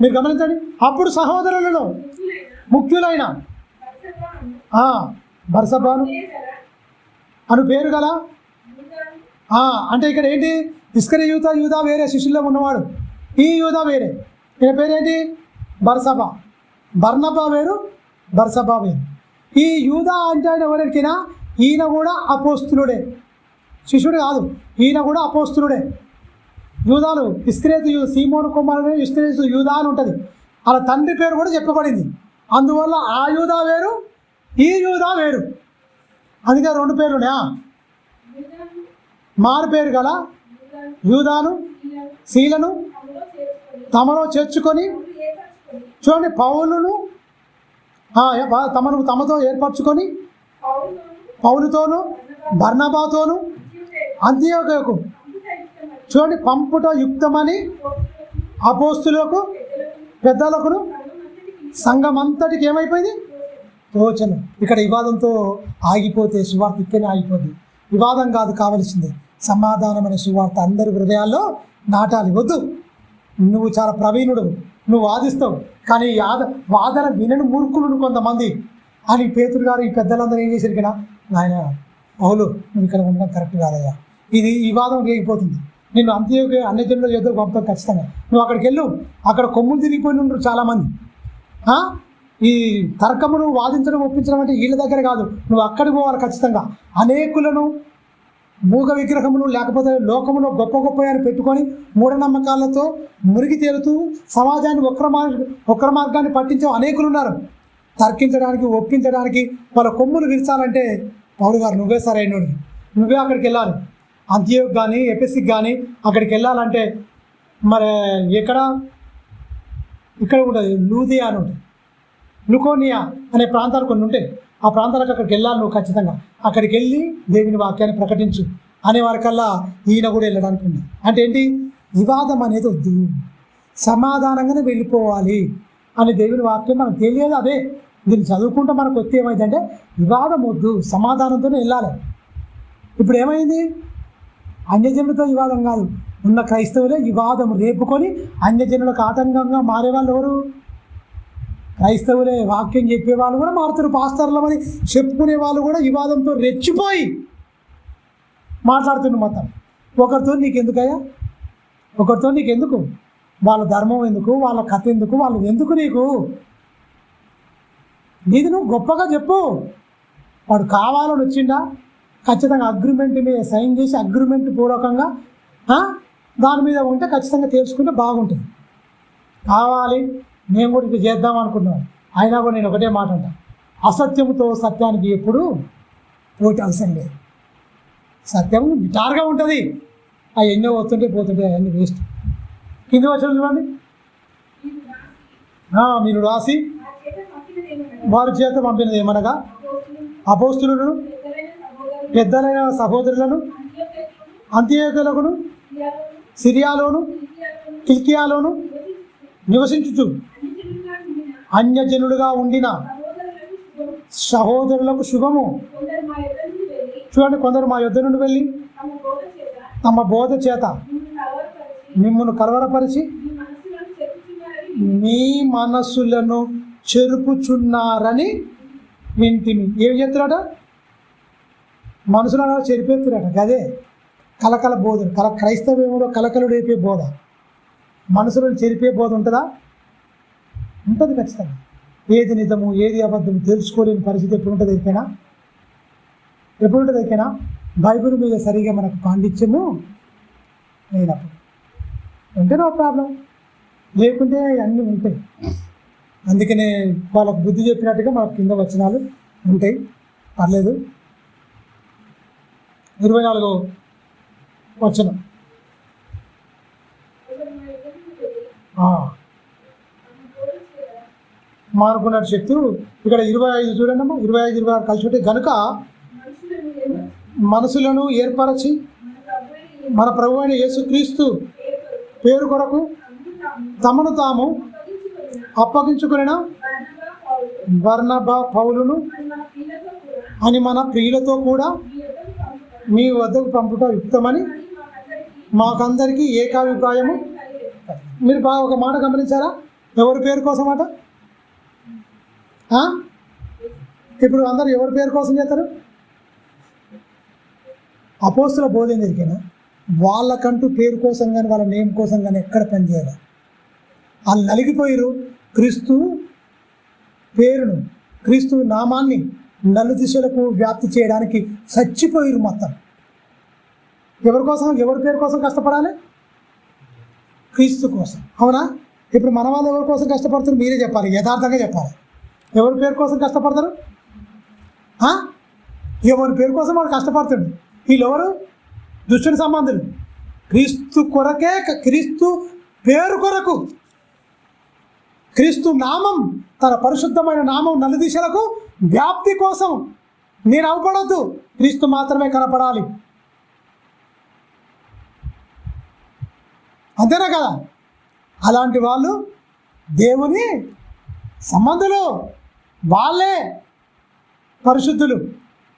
మీరు గమనించండి. అప్పుడు సహోదరులలో ముఖ్యులైన బర్సబాను అను పేరు గల అంటే ఇక్కడ ఏంటి, ఇస్కరియోతు యూదా వేరే, శిష్యుల్లో ఉన్నవాడు ఈ యూదా వేరే. ఈయన పేరేంటి, బర్సబా. బర్నబా వేరు, బర్సబా వేరు. ఈ యూదా అంటే ఆయన ఎవరికైనా ఈయన కూడా అపోస్తులుడే, శిష్యుడు కాదు, ఈయన కూడా అపోస్తులుడే. యూదాలు ఇస్కరియోతు సీమోను కుమారుడు ఇస్కరియోతు యూదా అని ఉంటుంది. అలా తండ్రి పేరు కూడా చెప్పబడింది. అందువల్ల ఆ యూదా వేరు, ఈ యూదా వేరు. అందుకే 2 పేర్లునే. మారు పేరు గల యూదాను శీలను తమలో చేర్చుకొని, చూడండి, పౌలును తమతో ఏర్పరచుకొని పౌలుతోను బర్నబాతోను అంతియోకుకు, చూడండి, పంపుట యుక్తమని అపోస్తులకు పెద్దలకును సంఘమంతటికి ఏమైపోయింది తోచను. ఇక్కడ వివాదంతో ఆగిపోతే సువార్త ఇక్కడే ఆగిపోద్ది. వివాదం కాదు కావలసింది, సమాధానమైన సువార్త అందరి హృదయాల్లో నాటాలి. వద్దు, నువ్వు చాలా ప్రవీణుడు, నువ్వు వాదిస్తావు, కానీ వాదన వినని మూర్ఖులు కొంతమంది అని పేతురు గారు ఈ పెద్దలందరూ ఏం చేశారు కదా, ఆయన పౌలు నువ్వు ఇక్కడ ఉండడం కరెక్ట్ కాదయ్యా, ఇది ఈ వాదం రేగిపోతుంది, నిన్ను అన్ని జనుల యుద్ధకు పంపుతాం ఖచ్చితంగా, నువ్వు అక్కడికి వెళ్ళు, అక్కడ కొమ్ములు తిరిగిపోయి ఉండరు చాలామంది. ఈ తర్కమును వాదించడం ఒప్పించడం అంటే వీళ్ళ దగ్గర కాదు, నువ్వు అక్కడికి పోవాలి ఖచ్చితంగా. అనేకులను మూగ విగ్రహమును లేకపోతే లోకములో గొప్ప అని పెట్టుకొని మూఢనమ్మకాలతో మురిగి తేలుతూ సమాజాన్ని వక్ర మార్గాన్ని పట్టించే అనేకులు ఉన్నారు. తర్కించడానికి ఒప్పించడానికి వాళ్ళ కొమ్ములు విరచాలంటే పౌలు గారు నువ్వే సరైనడు, నువ్వే అక్కడికి వెళ్ళాలి. అంతియోకు కానీ ఎఫెసుకు కానీ అక్కడికి వెళ్ళాలంటే మరి ఇక్కడ ఉంటుంది లూదియా అని ఉంటుంది, లుకోనియా అనే ప్రాంతాలు కొన్ని ఉంటాయి. ఆ ప్రాంతాలకు అక్కడికి వెళ్ళాలి నువ్వు ఖచ్చితంగా. అక్కడికి వెళ్ళి దేవుని వాక్యాన్ని ప్రకటించు అనే వారికల్లా ఈయన కూడా వెళ్ళడానికి ఉంది. అంటే ఏంటి, వివాదం అనేది వద్దు, సమాధానంగానే వెళ్ళిపోవాలి అని దేవుని వాక్యం మనకు తెలియదు. అదే దీన్ని చదువుకుంటే మనకు వచ్చి ఏమైందంటే వివాదం వద్దు, సమాధానంతోనే వెళ్ళాలి. ఇప్పుడు ఏమైంది, అన్యజనులతో వివాదం కాదు, ఉన్న క్రైస్తవులే వివాదం రేపుకొని అన్యజనులకు ఆటంకంగా మారేవాళ్ళు ఎవరు, క్రైస్తవులే. వాక్యం చెప్పేవాళ్ళు కూడా మారుతారు, పాస్టర్లమని చెప్పుకునే వాళ్ళు కూడా వివాదంతో రెచ్చిపోయి మాట్లాడుతున్నారు. మొత్తం ఒకరితో నీకెందుకయ్యా, ఒకరితో నీకెందుకు, వాళ్ళ ధర్మం ఎందుకు, వాళ్ళ కథ ఎందుకు, వాళ్ళు ఎందుకు నీకు, నీది నువ్వు గొప్పగా చెప్పు. వాడు కావాలని వచ్చిండా ఖచ్చితంగా అగ్రిమెంట్ మీద సైన్ చేసి అగ్రిమెంట్ పూర్వకంగా దాని మీద ఉంటే ఖచ్చితంగా తెలుసుకుంటే బాగుంటుంది. కావాలి మేము కూడా ఇది చేద్దాం అనుకున్నాను, అయినా కూడా నేను ఒకటే మాట అంటా, అసత్యముతో సత్యానికి ఎప్పుడు పోటీ అవసరం లేదు. సత్యం నిటారుగా ఉంటుంది, అవి ఎన్నో వస్తుంటే పోతుంటే అవన్నీ వేస్ట్. కింది వచ్చిన చూడండి, మీరు రాసి వారి చేత పంపినది ఏమనగా అపోస్తులను పెద్దలైన సహోదరులను అంతియోకులకును సిరియాలోను కిల్కియాలోను నివసించుచు అన్యజనులుగా ఉండిన సహోదరులకు శుభము. చూడండి, కొందరు మా యొద్ద నుండి వెళ్ళి తమ బోధ చేత మిమ్మును కలవరపరిచి మీ మనస్సులను చెరుపుచున్నారని వింటిమి. ఏం చెప్తున్నాడ, మనసులను చెరిపేస్తున్నాడ. గదే కలకల బోధలు, క్రైస్తవ్యంలో కలకలు రేపే బోధ, మనసులను చెరిపే బోధ ఉంటుందా? ఉంటుంది ఖచ్చితంగా. ఏది నిజము ఏది అబద్ధము తెలుసుకోలేని పరిస్థితి ఎప్పుడు ఉంటుంది అయిపోయినా, ఎప్పుడు ఉంటుంది అయిపోయినా బైబిల్ మీద సరిగా మనకు పాండిత్యము లేనప్పుడు ఉంటే నో ప్రాబ్లం, లేకుంటే అన్నీ ఉంటాయి. అందుకనే వాళ్ళకు బుద్ధి చెప్పినట్టుగా మనకు కింద వచనాలు ఉంటాయి, పర్లేదు. 24వ వచనం, మానుకున్నట్టు చెప్తూ ఇక్కడ 25 చూడండి అమ్మా, 25, 26 కలిసి ఉంటే గనుక మనసులను ఏర్పరచి మన ప్రభు అయిన యేసుక్రీస్తు పేరు కొరకు తమను తాము అప్పగించుకున్న బర్నబా పౌలును అని మన ప్రియులతో కూడా మీ వద్దకు పంపుట యుక్తమని మాకందరికీ ఏకాభిప్రాయము. మీరు బాగా ఒక మాట గమనించారా? ఎవరి పేరు కోసం అట? ఇప్పుడు అందరూ ఎవరి పేరు కోసం చేస్తారు? అపోస్తుల బోధన దొరికినా వాళ్ళకంటూ పేరు కోసం కానీ వాళ్ళ నేమ్ కోసం కానీ ఎక్కడ పనిచేయాలి. వాళ్ళు నలిగిపోయారు. క్రీస్తు పేరును, క్రీస్తు నామాన్ని నలు దిశలకు వ్యాప్తి చేయడానికి చచ్చిపోయారు మొత్తం. ఎవరి కోసం, ఎవరి పేరు కోసం కష్టపడాలి? క్రీస్తు కోసం. అవునా? ఇప్పుడు మన వాళ్ళు ఎవరి కోసం కష్టపడతారు? మీరే చెప్పాలి, యథార్థంగా చెప్పాలి. ఎవరి పేరు కోసం కష్టపడతారు? ఎవరి పేరు కోసం వాడు కష్టపడుతుంది. వీళ్ళెవరు? దుష్టుని సంబంధులు. క్రీస్తు కొరకే, క్రీస్తు పేరు కొరకు, క్రీస్తు నామం, తన పరిశుద్ధమైన నామం నలుదిశలకు వ్యాప్తి కోసం నేను అవపడద్దు, క్రీస్తు మాత్రమే కనపడాలి. అంతేనా కదా? అలాంటి వాళ్ళు దేవుని సంబంధులు, వాళ్ళే పరిశుద్ధులు.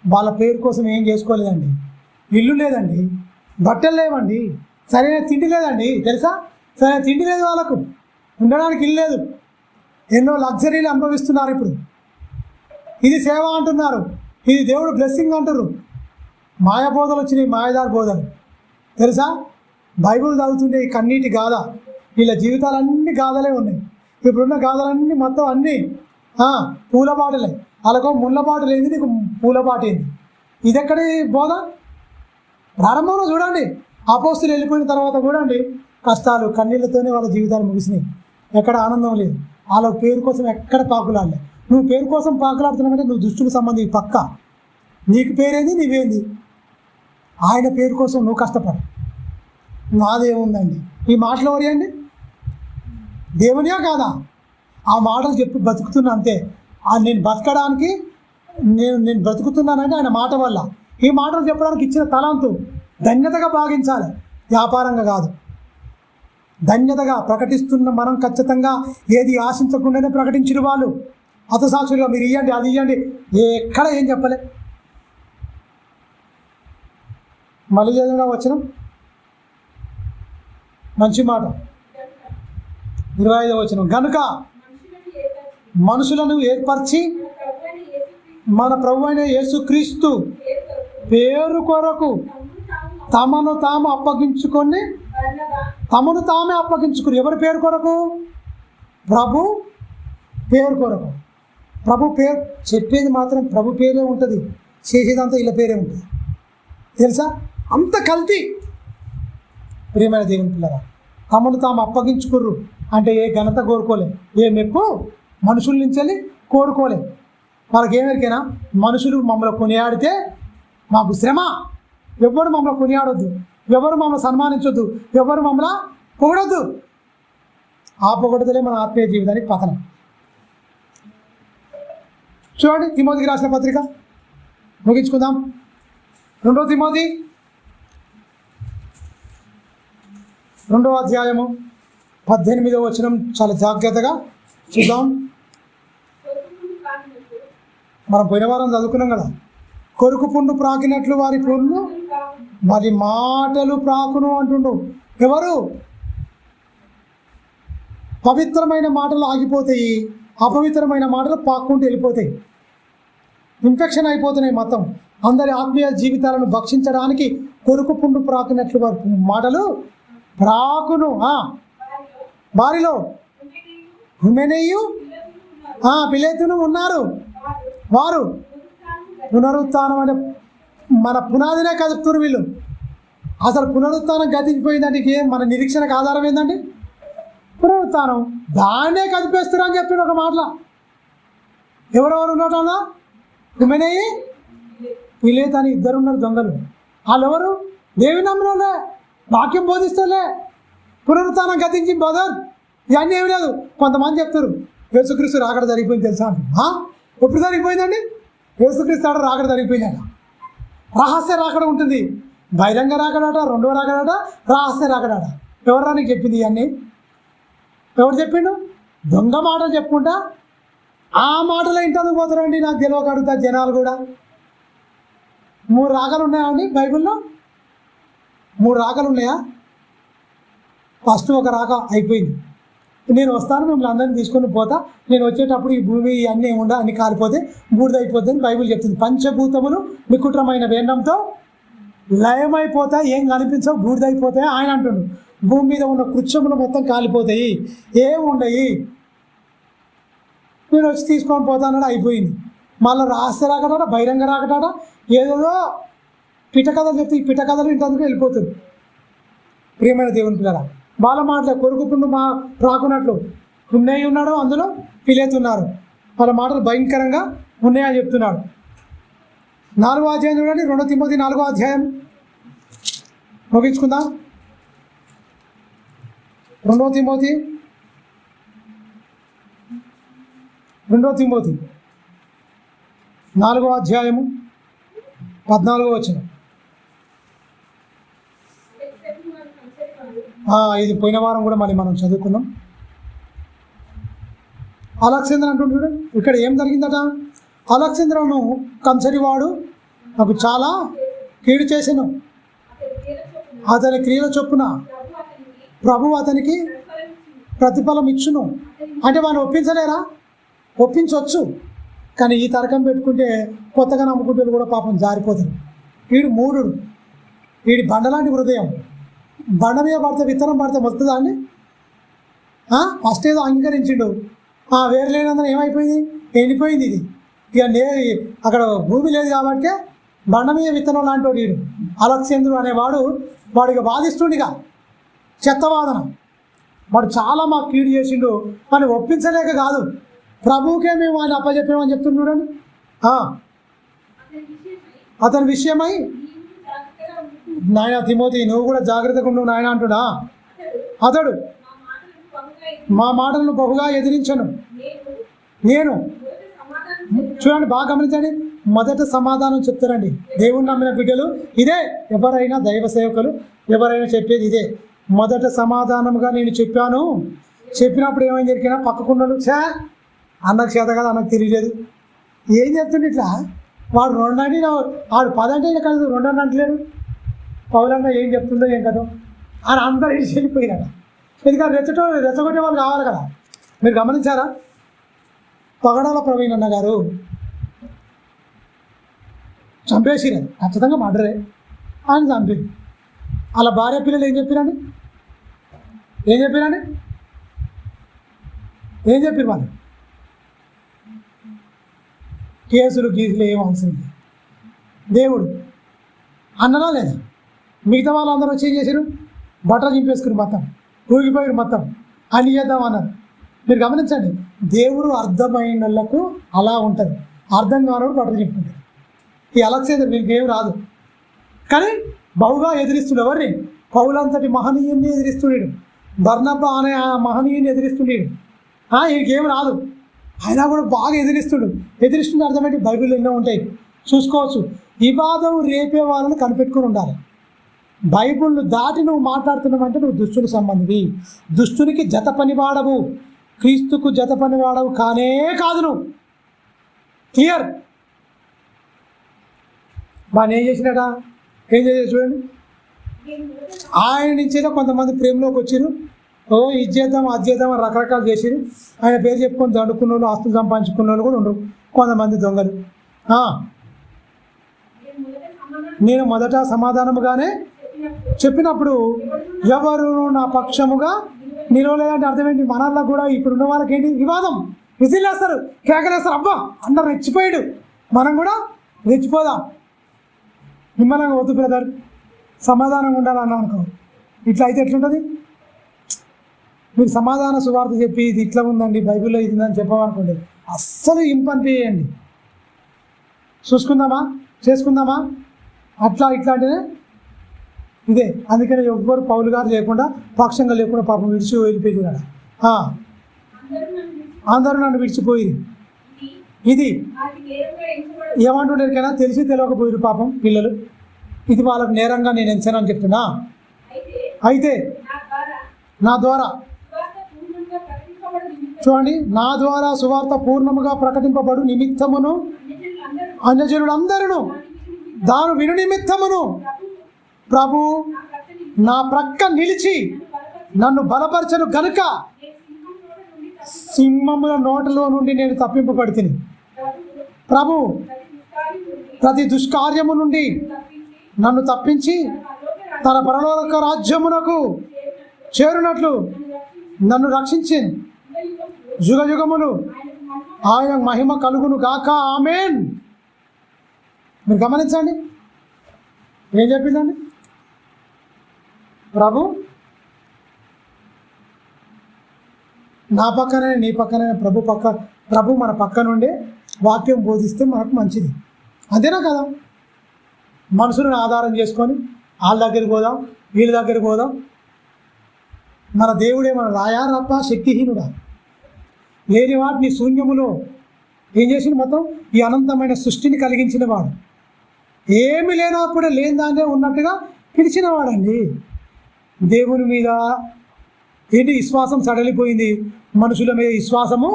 వాళ్ళ పేరు కోసం ఏం చేసుకోలేదండి. ఇల్లు లేదండి, బట్టలు లేవండి, సరైన తిండి లేదండి. తెలుసా? సరైన తిండి లేదు, వాళ్ళకు ఉండడానికి ఇల్లు లేదు. ఎన్నో లగ్జరీలు అనుభవిస్తున్నారు. ఇప్పుడు ఇది సేవ అంటున్నారు, ఇది దేవుడు బ్లెస్సింగ్ అంటారు. మాయా బోధలు వచ్చినాయి, మాయదారి బోధలు. తెలుసా? బైబిల్ చదువుతుంటే ఈ కన్నీటి గాథ, వీళ్ళ జీవితాలన్నీ గాథలే ఉన్నాయి. ఇప్పుడున్న గాథలన్నీ మొత్తం అన్నీ పూలబాటలే. అలాగో ముళ్ళబాటు లేదు, నీకు పూలబాటు ఏంది? ఇది ఎక్కడి బోధ? ప్రారంభంలో చూడండి, అపోస్తులు వెళ్ళిపోయిన తర్వాత చూడండి, కష్టాలు కన్నీళ్ళతోనే వాళ్ళ జీవితాలు ముగిసినాయి. ఎక్కడ ఆనందం లేదు. వాళ్ళ పేరు కోసం ఎక్కడ పాకులాడలే. నువ్వు పేరు కోసం పాకులాడుతున్నావంటే నువ్వు దుష్టుకు సంబంధి పక్క. నీకు పేరేంది, నీవేంది? ఆయన పేరు కోసం నువ్వు కష్టపడు. నాదేముందండి? ఈ మాటలు ఎవరియండి? దేవునియా కాదా? ఆ మాటలు చెప్పి బతుకుతున్నా అంతే. నేను బతకడానికి నేను బ్రతుకుతున్నానంటే ఆయన మాట వల్ల. ఈ మాటలు చెప్పడానికి ఇచ్చిన తలాంతు ధన్యతగా భావించాలి, వ్యాపారంగా కాదు. ధన్యతగా ప్రకటిస్తున్న మనం ఖచ్చితంగా ఏది ఆశించకుండానే ప్రకటించిన వాళ్ళు హతసాక్షులుగా మీరు ఇవ్వండి, అది ఇవ్వండి, ఎక్కడ ఏం చెప్పలే. మళ్ళీ చదివిన వచనం, మంచి మాట, 25వ వచనం. గనుక మనుషులను ఏర్పరిచి మన ప్రభు అయిన యేసుక్రీస్తు పేరు కొరకు తమను తాము అప్పగించుకొని, తమను తామే అప్పగించుకుని. ఎవరి పేరు కొరకు? ప్రభు పేరు కొరకు. ప్రభు పేరు చెప్పేది మాత్రం ప్రభు పేరే ఉంటుంది, చేసేదంతా వీళ్ళ పేరే ఉంటుంది. తెలుసా? అంత కల్తీ. ప్రియమైన దేవుని పిల్లరా, తమను తాము అప్పగించుకుర్రు అంటే ఏ ఘనత కోరుకోలే, ఏ మెప్పు మనుషుల నుంచి కోరుకోలే. వాళ్ళకి ఏమెరికైనా మనుషులు మమ్మల్ని కొనియాడితే మాకు శ్రమ. ఎవరు మమ్మల్ని కొనియాడొద్దు, ఎవరు మమ్మల్ని సన్మానించొద్దు, ఎవరు మమ్మల్ని పొగడొద్దు. ఆ పొగడతలే మన ఆత్మీయ జీవితానికి పతనం. చూడండి, తిమోతికి రాసిన పత్రిక ముగించుకుందాం. 2వ తిమోతి 2వ అధ్యాయము 18వ వచనం చాలా జాగ్రత్తగా చూద్దాం. మనం పోయిన వారం చదువుకున్నాం కదా, కొరుకు పుండు ప్రాకినట్లు వారి పుండు వారి మాటలు ప్రాకును అంటుండు. ఎవరు? పవిత్రమైన మాటలు ఆగిపోతాయి, అపవిత్రమైన మాటలు పాక్కుంటూ వెళ్ళిపోతాయి, ఇన్ఫెక్షన్ అయిపోతున్నాయి మొత్తం. అందరి ఆత్మీయ జీవితాలను భక్షించడానికి కొరుకు పుండు ప్రాకినట్లు వారి మాటలు ప్రాకును. వారిలో హుమెనెయు పిలేతును ఉన్నారు. వారు పునరుత్థానం అంటే మన పునాదినే కదుపుతున్నారు వీళ్ళు. అసలు పునరుత్థానం గతించిపోయిందంటే మన నిరీక్షణకు ఆధారం ఏంటండి? పునరుత్థానం. దాన్నే కదిపేస్తున్నారు అని చెప్పిన ఒక మాటల. ఎవరెవరు ఉన్నట్లా? హుమెనెయి, పిలేతు అని 2 ఉన్నారు దొంగలు. వాళ్ళు ఎవరు? దేవి నమ్మినోళ్ళే, వాక్యం బోధిస్తలే. పునరుత్థానం గతించి బోధర్ ఇవన్నీ ఏమి లేదు. కొంతమంది చెప్తారు యేసుక్రీస్తు రాకడ జరిగిపోయింది తెలుసా అంటే. ఎప్పుడు జరిగిపోయిందండి? యేసుక్రీస్తు రాకడ జరిగిపోయిందట. రహస్య రాకడ ఉంటుంది, బహిరంగ రాకడాట, 2వ రాకడాట, రహస్య రాకడాట. ఎవరు నీకు చెప్పింది ఇవన్నీ? ఎవరు చెప్పిండు? దొంగ మాటలు చెప్పుకుంటా ఆ మాటలు ఇంటందుకు పోతారండి. నాకు తెలియక అడుగుతా జనాలు కూడా. 3 రాగాలు ఉన్నాయా అండి బైబిల్లో? 3 రాగాలు ఉన్నాయా? ఫస్ట్ ఒక రాగ అయిపోయింది. నేను వస్తాను, మిమ్మల్ని అందరినీ తీసుకొని పోతా, నేను వచ్చేటప్పుడు ఈ భూమి అన్నీ ఉండా అన్ని కాలిపోతే బూడిద అయిపోతుంది అని బైబిల్ చెప్తుంది. పంచభూతములు నికుట్రమైన వేండంతో లయమైపోతాయి, ఏం కనిపించవు, బూడిదైపోతాయి ఆయన అంటుండు. భూమి మీద ఉన్న కృత్యములు మొత్తం కాలిపోతాయి, ఏం ఉండయి, నేను వచ్చి తీసుకొని పోతానని అయిపోయింది. మళ్ళీ రహస్య రాకటాట, బహిరంగ రాకటాట, ఏదేదో పిటకథలు చెప్తే ఈ పిటకథలు ఇంటందుకు వెళ్ళిపోతుంది. ప్రియమైన దేవుని పిల్లరా, వాళ్ళ మాటలు కొరుకుపుండు మా రాకున్నట్లు ఉన్నాయి ఉన్నాడు, అందులో పిలేతున్నారు. వాళ్ళ మాటలు భయంకరంగా ఉన్నాయని చెప్తున్నాడు. 4వ అధ్యాయం చూడండి, 2 తిమోతి 4వ అధ్యాయం ముగించుకుందాం. 2 తిమోతి 4వ అధ్యాయము 14వ వచనం. ఇది పోయిన వారం కూడా మళ్ళీ మనం చదువుకున్నాం. అలెగ్జాండర్ అంటుంటాడు, ఇక్కడ ఏం జరిగిందట? అలెగ్జాండరును కంసరివాడు నాకు చాలా కీడు చేసాను, అతని క్రియల చొప్పున ప్రభు అతనికి ప్రతిఫలం ఇచ్చును. అంటే వాడిని ఒప్పించలేరా? ఒప్పించవచ్చు, కానీ ఈ తరకం పెట్టుకుంటే కొత్తగా నమ్ముకుంటే కూడా పాపం జారిపోతుంది. వీడు మూఢుడు, వీడి బండలాంటి హృదయం. బండ మీద పడితే విత్తనం పడితే వస్తుందా అండి? ఫస్ట్ ఏదో అంగీకరించిండు, వేరు లేనందున ఏమైపోయింది, ఎండిపోయింది. ఇది ఇక అక్కడ భూమి లేదు కాబట్టి బండ మీద విత్తనం లాంటి వాడు వీడు. అలెగ్జాండర్ అనేవాడు వాడికి వాదిస్తుండిగా చెత్తవాదన. వాడు చాలా మాకు కీడు చేసిండు, వాడిని ఒప్పించలేక కాదు, ప్రభువుకే మేము వాడిని అప్పచెప్పామని చెప్తుంది చూడండి. అతని విషయమై నాయన తిమోతి నువ్వు కూడా జాగ్రత్తగా ఉండు నాయన అంటున్నా. అతడు మా మాటలను బహుగా ఎదిరించను నేను. చూడండి, బాగా గమనించండి, మొదట సమాధానం చెప్తారండి దేవుని నమ్మిన బిడ్డలు. ఇదే ఎవరైనా దైవ సేవకులు ఎవరైనా చెప్పేది ఇదే. మొదట సమాధానంగా నేను చెప్పాను. చెప్పినప్పుడు ఏమైంది జరిగినా పక్కకున్నాడు, అన్నకు చేత కదా, అన్నకు తెలియలేదు, ఏం చెప్తుండే ఇట్లా. వాడు 2 అంటే వాడు 10 అంటే కాదు, 2 అని అంటలేడు. పౌలన్న ఏం చెప్తుందో ఏం కదా అని అందరూ వెళ్ళిపోయినాడు. ఎందుకంటే రెచ్చగొట్టే వాళ్ళు కావాలి కదా. మీరు గమనించారా? పగడాల ప్రవీణ్ అన్న గారు చంపేసిరని ఖచ్చితంగా మర్డరే, ఆయన చంపారు. అలా భార్య పిల్లలు ఏం చెప్పారండి? ఏం చెప్పారు వాళ్ళు? కేసులు గీసులు ఏం అవసరం లేదు. దేవుడు అన్ననా లేదా? మిగతా వాళ్ళందరూ వచ్చి ఏం చేశారు? బట్టలు చింపేసుకుని మొత్తం ఊగిపోయారు, మొత్తం అని చేద్దాం అన్నారు. మీరు గమనించండి, దేవుడు అర్థమైన వాళ్ళకు అలా ఉంటుంది, అర్థం కానివాడు బట్టలు చింపుకుంటారు. ఈ అలెగ్జాండర్ వీళ్ళకి ఏం రాదు, కానీ బహుగా ఎదిరిస్తున్నాడు. ఎవరిని? పౌలంతటి మహనీయుని ఎదిరిస్తున్నాడు, బర్నబ్బా అనే ఆ మహనీయుని ఎదిరిస్తున్నాడు. వీడికేం రాదు, అయినా కూడా బాగా ఎదిరిస్తుండే అర్థమేంటి? బైబిల్లో ఎన్నో ఉంటాయి, చూసుకోవచ్చు. వివాదం రేపే వాళ్ళని కనిపెట్టుకుని ఉండాలి. బైబిల్ను దాటి నువ్వు మాట్లాడుతున్నావంటే నువ్వు దుష్టుని సంబంధివి, దుష్టునికి జత పనివాడవు, క్రీస్తుకు జత పనివాడవు కానే కాదు నువ్వు. క్లియర్? బాగా ఏం చేసినాడ? ఏం చేసాడు చూడండి. ఆయన నుంచేదో కొంతమంది ప్రేమలోకి వచ్చారు, ఇది చేద్దాం అది చేద్దాం అని రకరకాలు చేసారు. ఆయన పేరు చెప్పుకొని దండుకున్న వాళ్ళు, ఆస్తులు సంపాదించుకున్న వాళ్ళు కూడా ఉండరు, కొంతమంది దొంగలు. నేను మొదట సమాధానముగానే చెప్పినప్పుడు ఎవరు నా పక్షముగా నిలవలేదంటే అర్థం ఏంటి? మనల్లో కూడా ఇప్పుడు ఉన్న వాళ్ళకి ఏంటి? వివాదం, విసిలేస్తారు, కేకలేస్తారు. అబ్బా అందరు రెచ్చిపోయాడు, మనం కూడా రెచ్చిపోదాం. నిమ్మలంగా వద్దు బ్రదర్, సమాధానంగా ఉండాలన్నా అనుకో. ఇట్లా అయితే ఎట్లుంటుంది? మీరు సమాధాన సువార్త చెప్పి ఇది ఇట్లా ఉందండి బైబిల్లో ఇది ఉందని చెప్పామనుకోండి, అస్సలు ఇంపనిపించండి. చూసుకుందామా, చేసుకుందామా, అట్లా ఇట్లా అంటేనే ఇదే. అందుకని ఎవ్వరు పౌలు గారు లేకుండా, పక్షంగా లేకుండా పాపం వెళ్ళిపోయింది. అందరూ నన్ను విడిచిపోయి ఇది ఏమంటుండేకైనా తెలిసి తెలియకపోయారు పాపం పిల్లలు. ఇది వాళ్ళకు నేరంగా నేను ఎంచానని చెప్తున్నా. అయితే నా ద్వారా చూడండి, నా ద్వారా సువార్త పూర్ణముగా ప్రకటింపబడు నిమిత్తమును అన్యజనులందరూ దాను విను నిమిత్తమును ప్రభు నా ప్రక్క నిలిచి నన్ను బలపరచను గనుక సింహముల నోటలో నుండి నేను తప్పింపబడితిని. ప్రభు ప్రతి దుష్కార్యము నుండి నన్ను తప్పించి తన పరలోక రాజ్యమునకు చేరునట్లు నన్ను రక్షించి యుగ యుగములు ఆయన మహిమ కలుగును గాక. ఆమేన్. మీరు గమనించండి, ఏం చెప్పిందండి? ప్రభు నా పక్కనే నీ పక్కనే ప్రభు మన పక్క నుండే వాక్యం బోధిస్తే మనకు మంచిది. అంతేనా కదా? మనుషులను ఆధారం చేసుకొని వాళ్ళ దగ్గరికి పోదాం, వీళ్ళ దగ్గరికి పోదాం. మన దేవుడే మన రాయారప్ప శక్తిహీనుడా, లేని వాటిని శూన్యములో ఏం చేసిన మొత్తం ఈ అనంతమైన సృష్టిని కలిగించిన వాడు, ఏమి లేనప్పుడే లేని దాన్నే ఉన్నట్టుగా పిలిచినవాడండి. దేవుని మీద ఏంటి విశ్వాసం సడలిపోయింది, మనుషుల మీద విశ్వాసము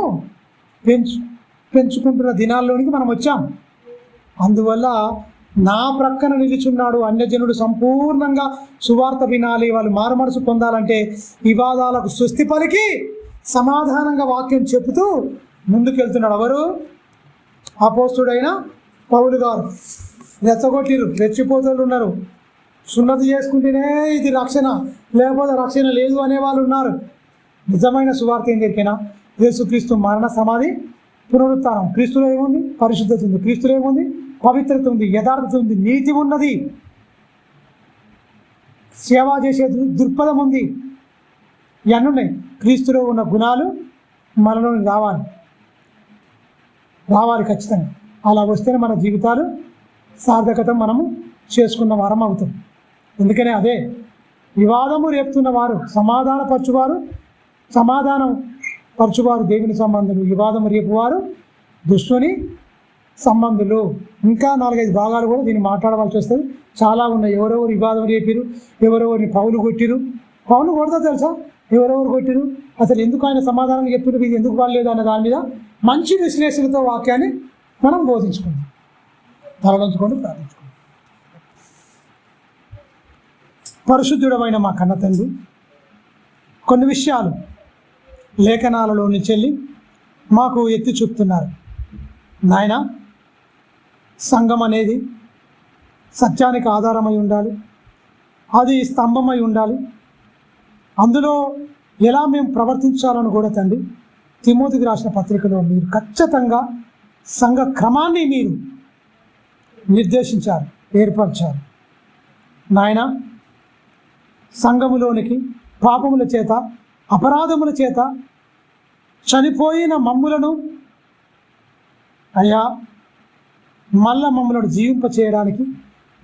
పెంచుకుంటున్న దినాల్లోనికి మనం వచ్చాం. అందువల్ల నా ప్రక్కన నిలుచున్నాడు, అన్యజనుడు సంపూర్ణంగా సువార్త వినాలి, వాళ్ళు మారుమనసు పొందాలంటే వివాదాలకు స్వస్తి పలికి సమాధానంగా వాక్యం చెబుతూ ముందుకెళ్తున్నాడు. ఎవరు? అపోస్తుడైన పౌలు గారు. రెచ్చగొట్టిరు, రెచ్చిపోతలు ఉన్నారు. సున్నతి చేసుకుంటేనే ఇది రక్షణ, లేకపోతే రక్షణ లేదు అనేవాళ్ళు ఉన్నారు. నిజమైన సువార్త ఏం దొరికినా యేసుక్రీస్తు మరణ సమాధి పునరుత్థానం. క్రీస్తులో ఏముంది? పరిశుద్ధత ఉంది. క్రీస్తులో ఏముంది? పవిత్రత ఉంది, యథార్థత ఉంది, నీతి ఉన్నది, సేవ చేసే దృక్పథం ఉంది. ఇవన్నీ ఉన్నాయి. క్రీస్తులో ఉన్న గుణాలు మనలో రావాలి ఖచ్చితంగా. అలా వస్తేనే మన జీవితాలు సార్థకత మనము చేసుకున్న వారం అవుతాం. అందుకనే అదే వివాదము రేపుతున్న వారు సమాధానం పరచువారు దేవుని సంబంధులు, వివాదము రేపువారు దుష్టుని సంబంధులు. ఇంకా 4-5 భాగాలు కూడా దీన్ని మాట్లాడవలసి వస్తుంది. చాలా ఉన్నాయి. ఎవరెవరు వివాదం రేపిరు, ఎవరెవరిని పౌలు కొట్టిరు. పౌలు కొడతా తెలుసా? ఎవరెవరు కొట్టిరు, అసలు ఎందుకు ఆయన సమాధానం చెప్పిరు, ఇది ఎందుకు పడలేదు అన్న దాని మీద మంచి విశ్లేషణతో వాక్యాన్ని మనం బోధించుకుందాం. తలవంచుకొని ప్రార్థించుకుందాం. పరిశుద్ధుడమైన మా కన్న తండ్రి, కొన్ని విషయాలు లేఖనాలలో నుంచి వెళ్ళి మాకు ఎత్తి చూపుతున్నారు నాయన. సంఘం అనేది సత్యానికి ఆధారమై ఉండాలి, అది స్తంభమై ఉండాలి. అందులో ఎలా మేము ప్రవర్తించాలని కూడా తండ్రి తిమోతికి రాసిన పత్రికలో మీరు ఖచ్చితంగా సంఘ క్రమాన్ని మీరు నిర్దేశించారు, ఏర్పరిచారు నాయన. సంఘములోనికి పాపముల చేత అపరాధముల చేత చనిపోయిన మమ్ములను అయ్యా మళ్ళా మమ్మలను జీవింపచేయడానికి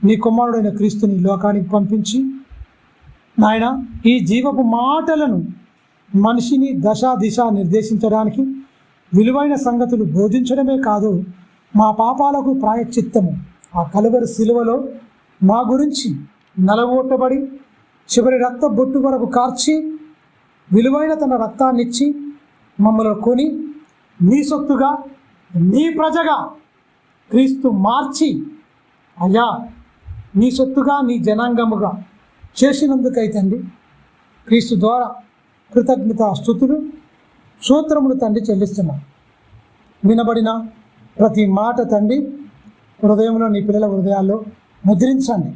నీ కుమారుడైన క్రీస్తుని లోకానికి పంపించి నాయన ఈ జీవపు మాటలను మనిషిని దిశ నిర్దేశించడానికి విలువైన సంగతులు బోధించడమే కాదు, మా పాపాలకు ప్రాయశ్చిత్తము ఆ కలువరి శిలువలో మా గురించి నలగొట్టబడి చివరి రక్త బొట్టు వరకు కార్చి విలువైన తన రక్తాన్నిచ్చి మమ్మల్ని కొని నీ సొత్తుగా నీ ప్రజగా క్రీస్తు మార్చి అయ్యా నీ సొత్తుగా నీ జనాంగముగా చేసినందుకైతండి క్రీస్తు ద్వారా కృతజ్ఞత స్తుతులు స్తోత్రములు తండ్రి చెల్లిస్తున్నాం. వినబడిన ప్రతి మాట తండ్రి హృదయంలో నీ పిల్లల హృదయాల్లో ముద్రించండి.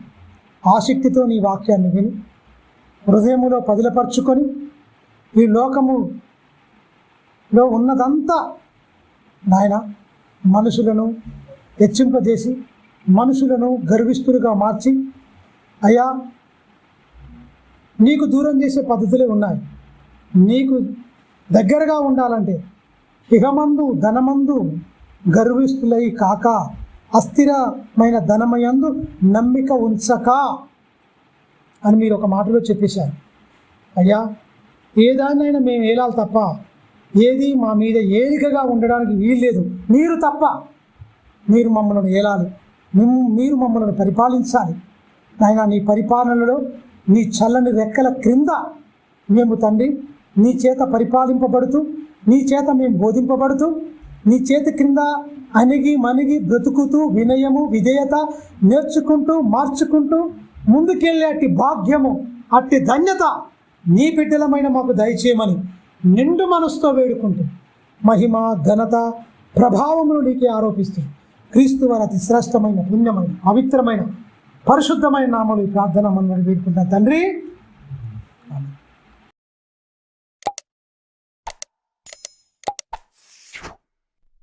ఆసక్తితో నీ వాక్యాన్ని విని హృదయములో పదిలపరుచుకొని ఈ లోకములో ఉన్నదంతా నాయన మనుషులను హెచ్చింపజేసి మనుషులను గర్విస్తులుగా మార్చి అయ్యా నీకు దూరం చేసే పద్ధతులే ఉన్నాయి. నీకు దగ్గరగా ఉండాలంటే ఇహమందు ధనమందు గర్విస్తులై కాక అస్థిరమైన ధనమయందు నమ్మిక ఉంచక అని మీరు ఒక మాటలో చెప్పేశారు. అయ్యా ఏదాన్నైనా మేము ఏలాలి తప్ప ఏది మా మీద ఏలికగా ఉండడానికి వీల్లేదు. మీరు తప్ప మీరు మమ్మల్ని ఏలాలి, మీరు మమ్మల్ని పరిపాలించాలి. నాయన నీ పరిపాలనలో నీ చల్లని రెక్కల క్రింద మేము తండ్రి నీ చేత పరిపాలింపబడుతూ నీ చేత మేము బోధింపబడుతూ నీ చేతి క్రింద అణిగి మణిగి బ్రతుకుతూ వినయము విధేయత నేర్చుకుంటూ మార్చుకుంటూ ముందుకెళ్ళే అట్టి భాగ్యము అట్టి ధన్యత నీ బిడ్డలమైన మాకు దయచేయమని నిండు మనసుతో వేడుకుంటూ మహిమ ఘనత ప్రభావములు నీకే ఆరోపిస్తూ క్రీస్తు వారి అతి శ్రేష్టమైన పుణ్యమైన పవిత్రమైన పరిశుద్ధమైన నామలు ఈ ప్రార్థన మనం వేడుకుంటాం తండ్రి.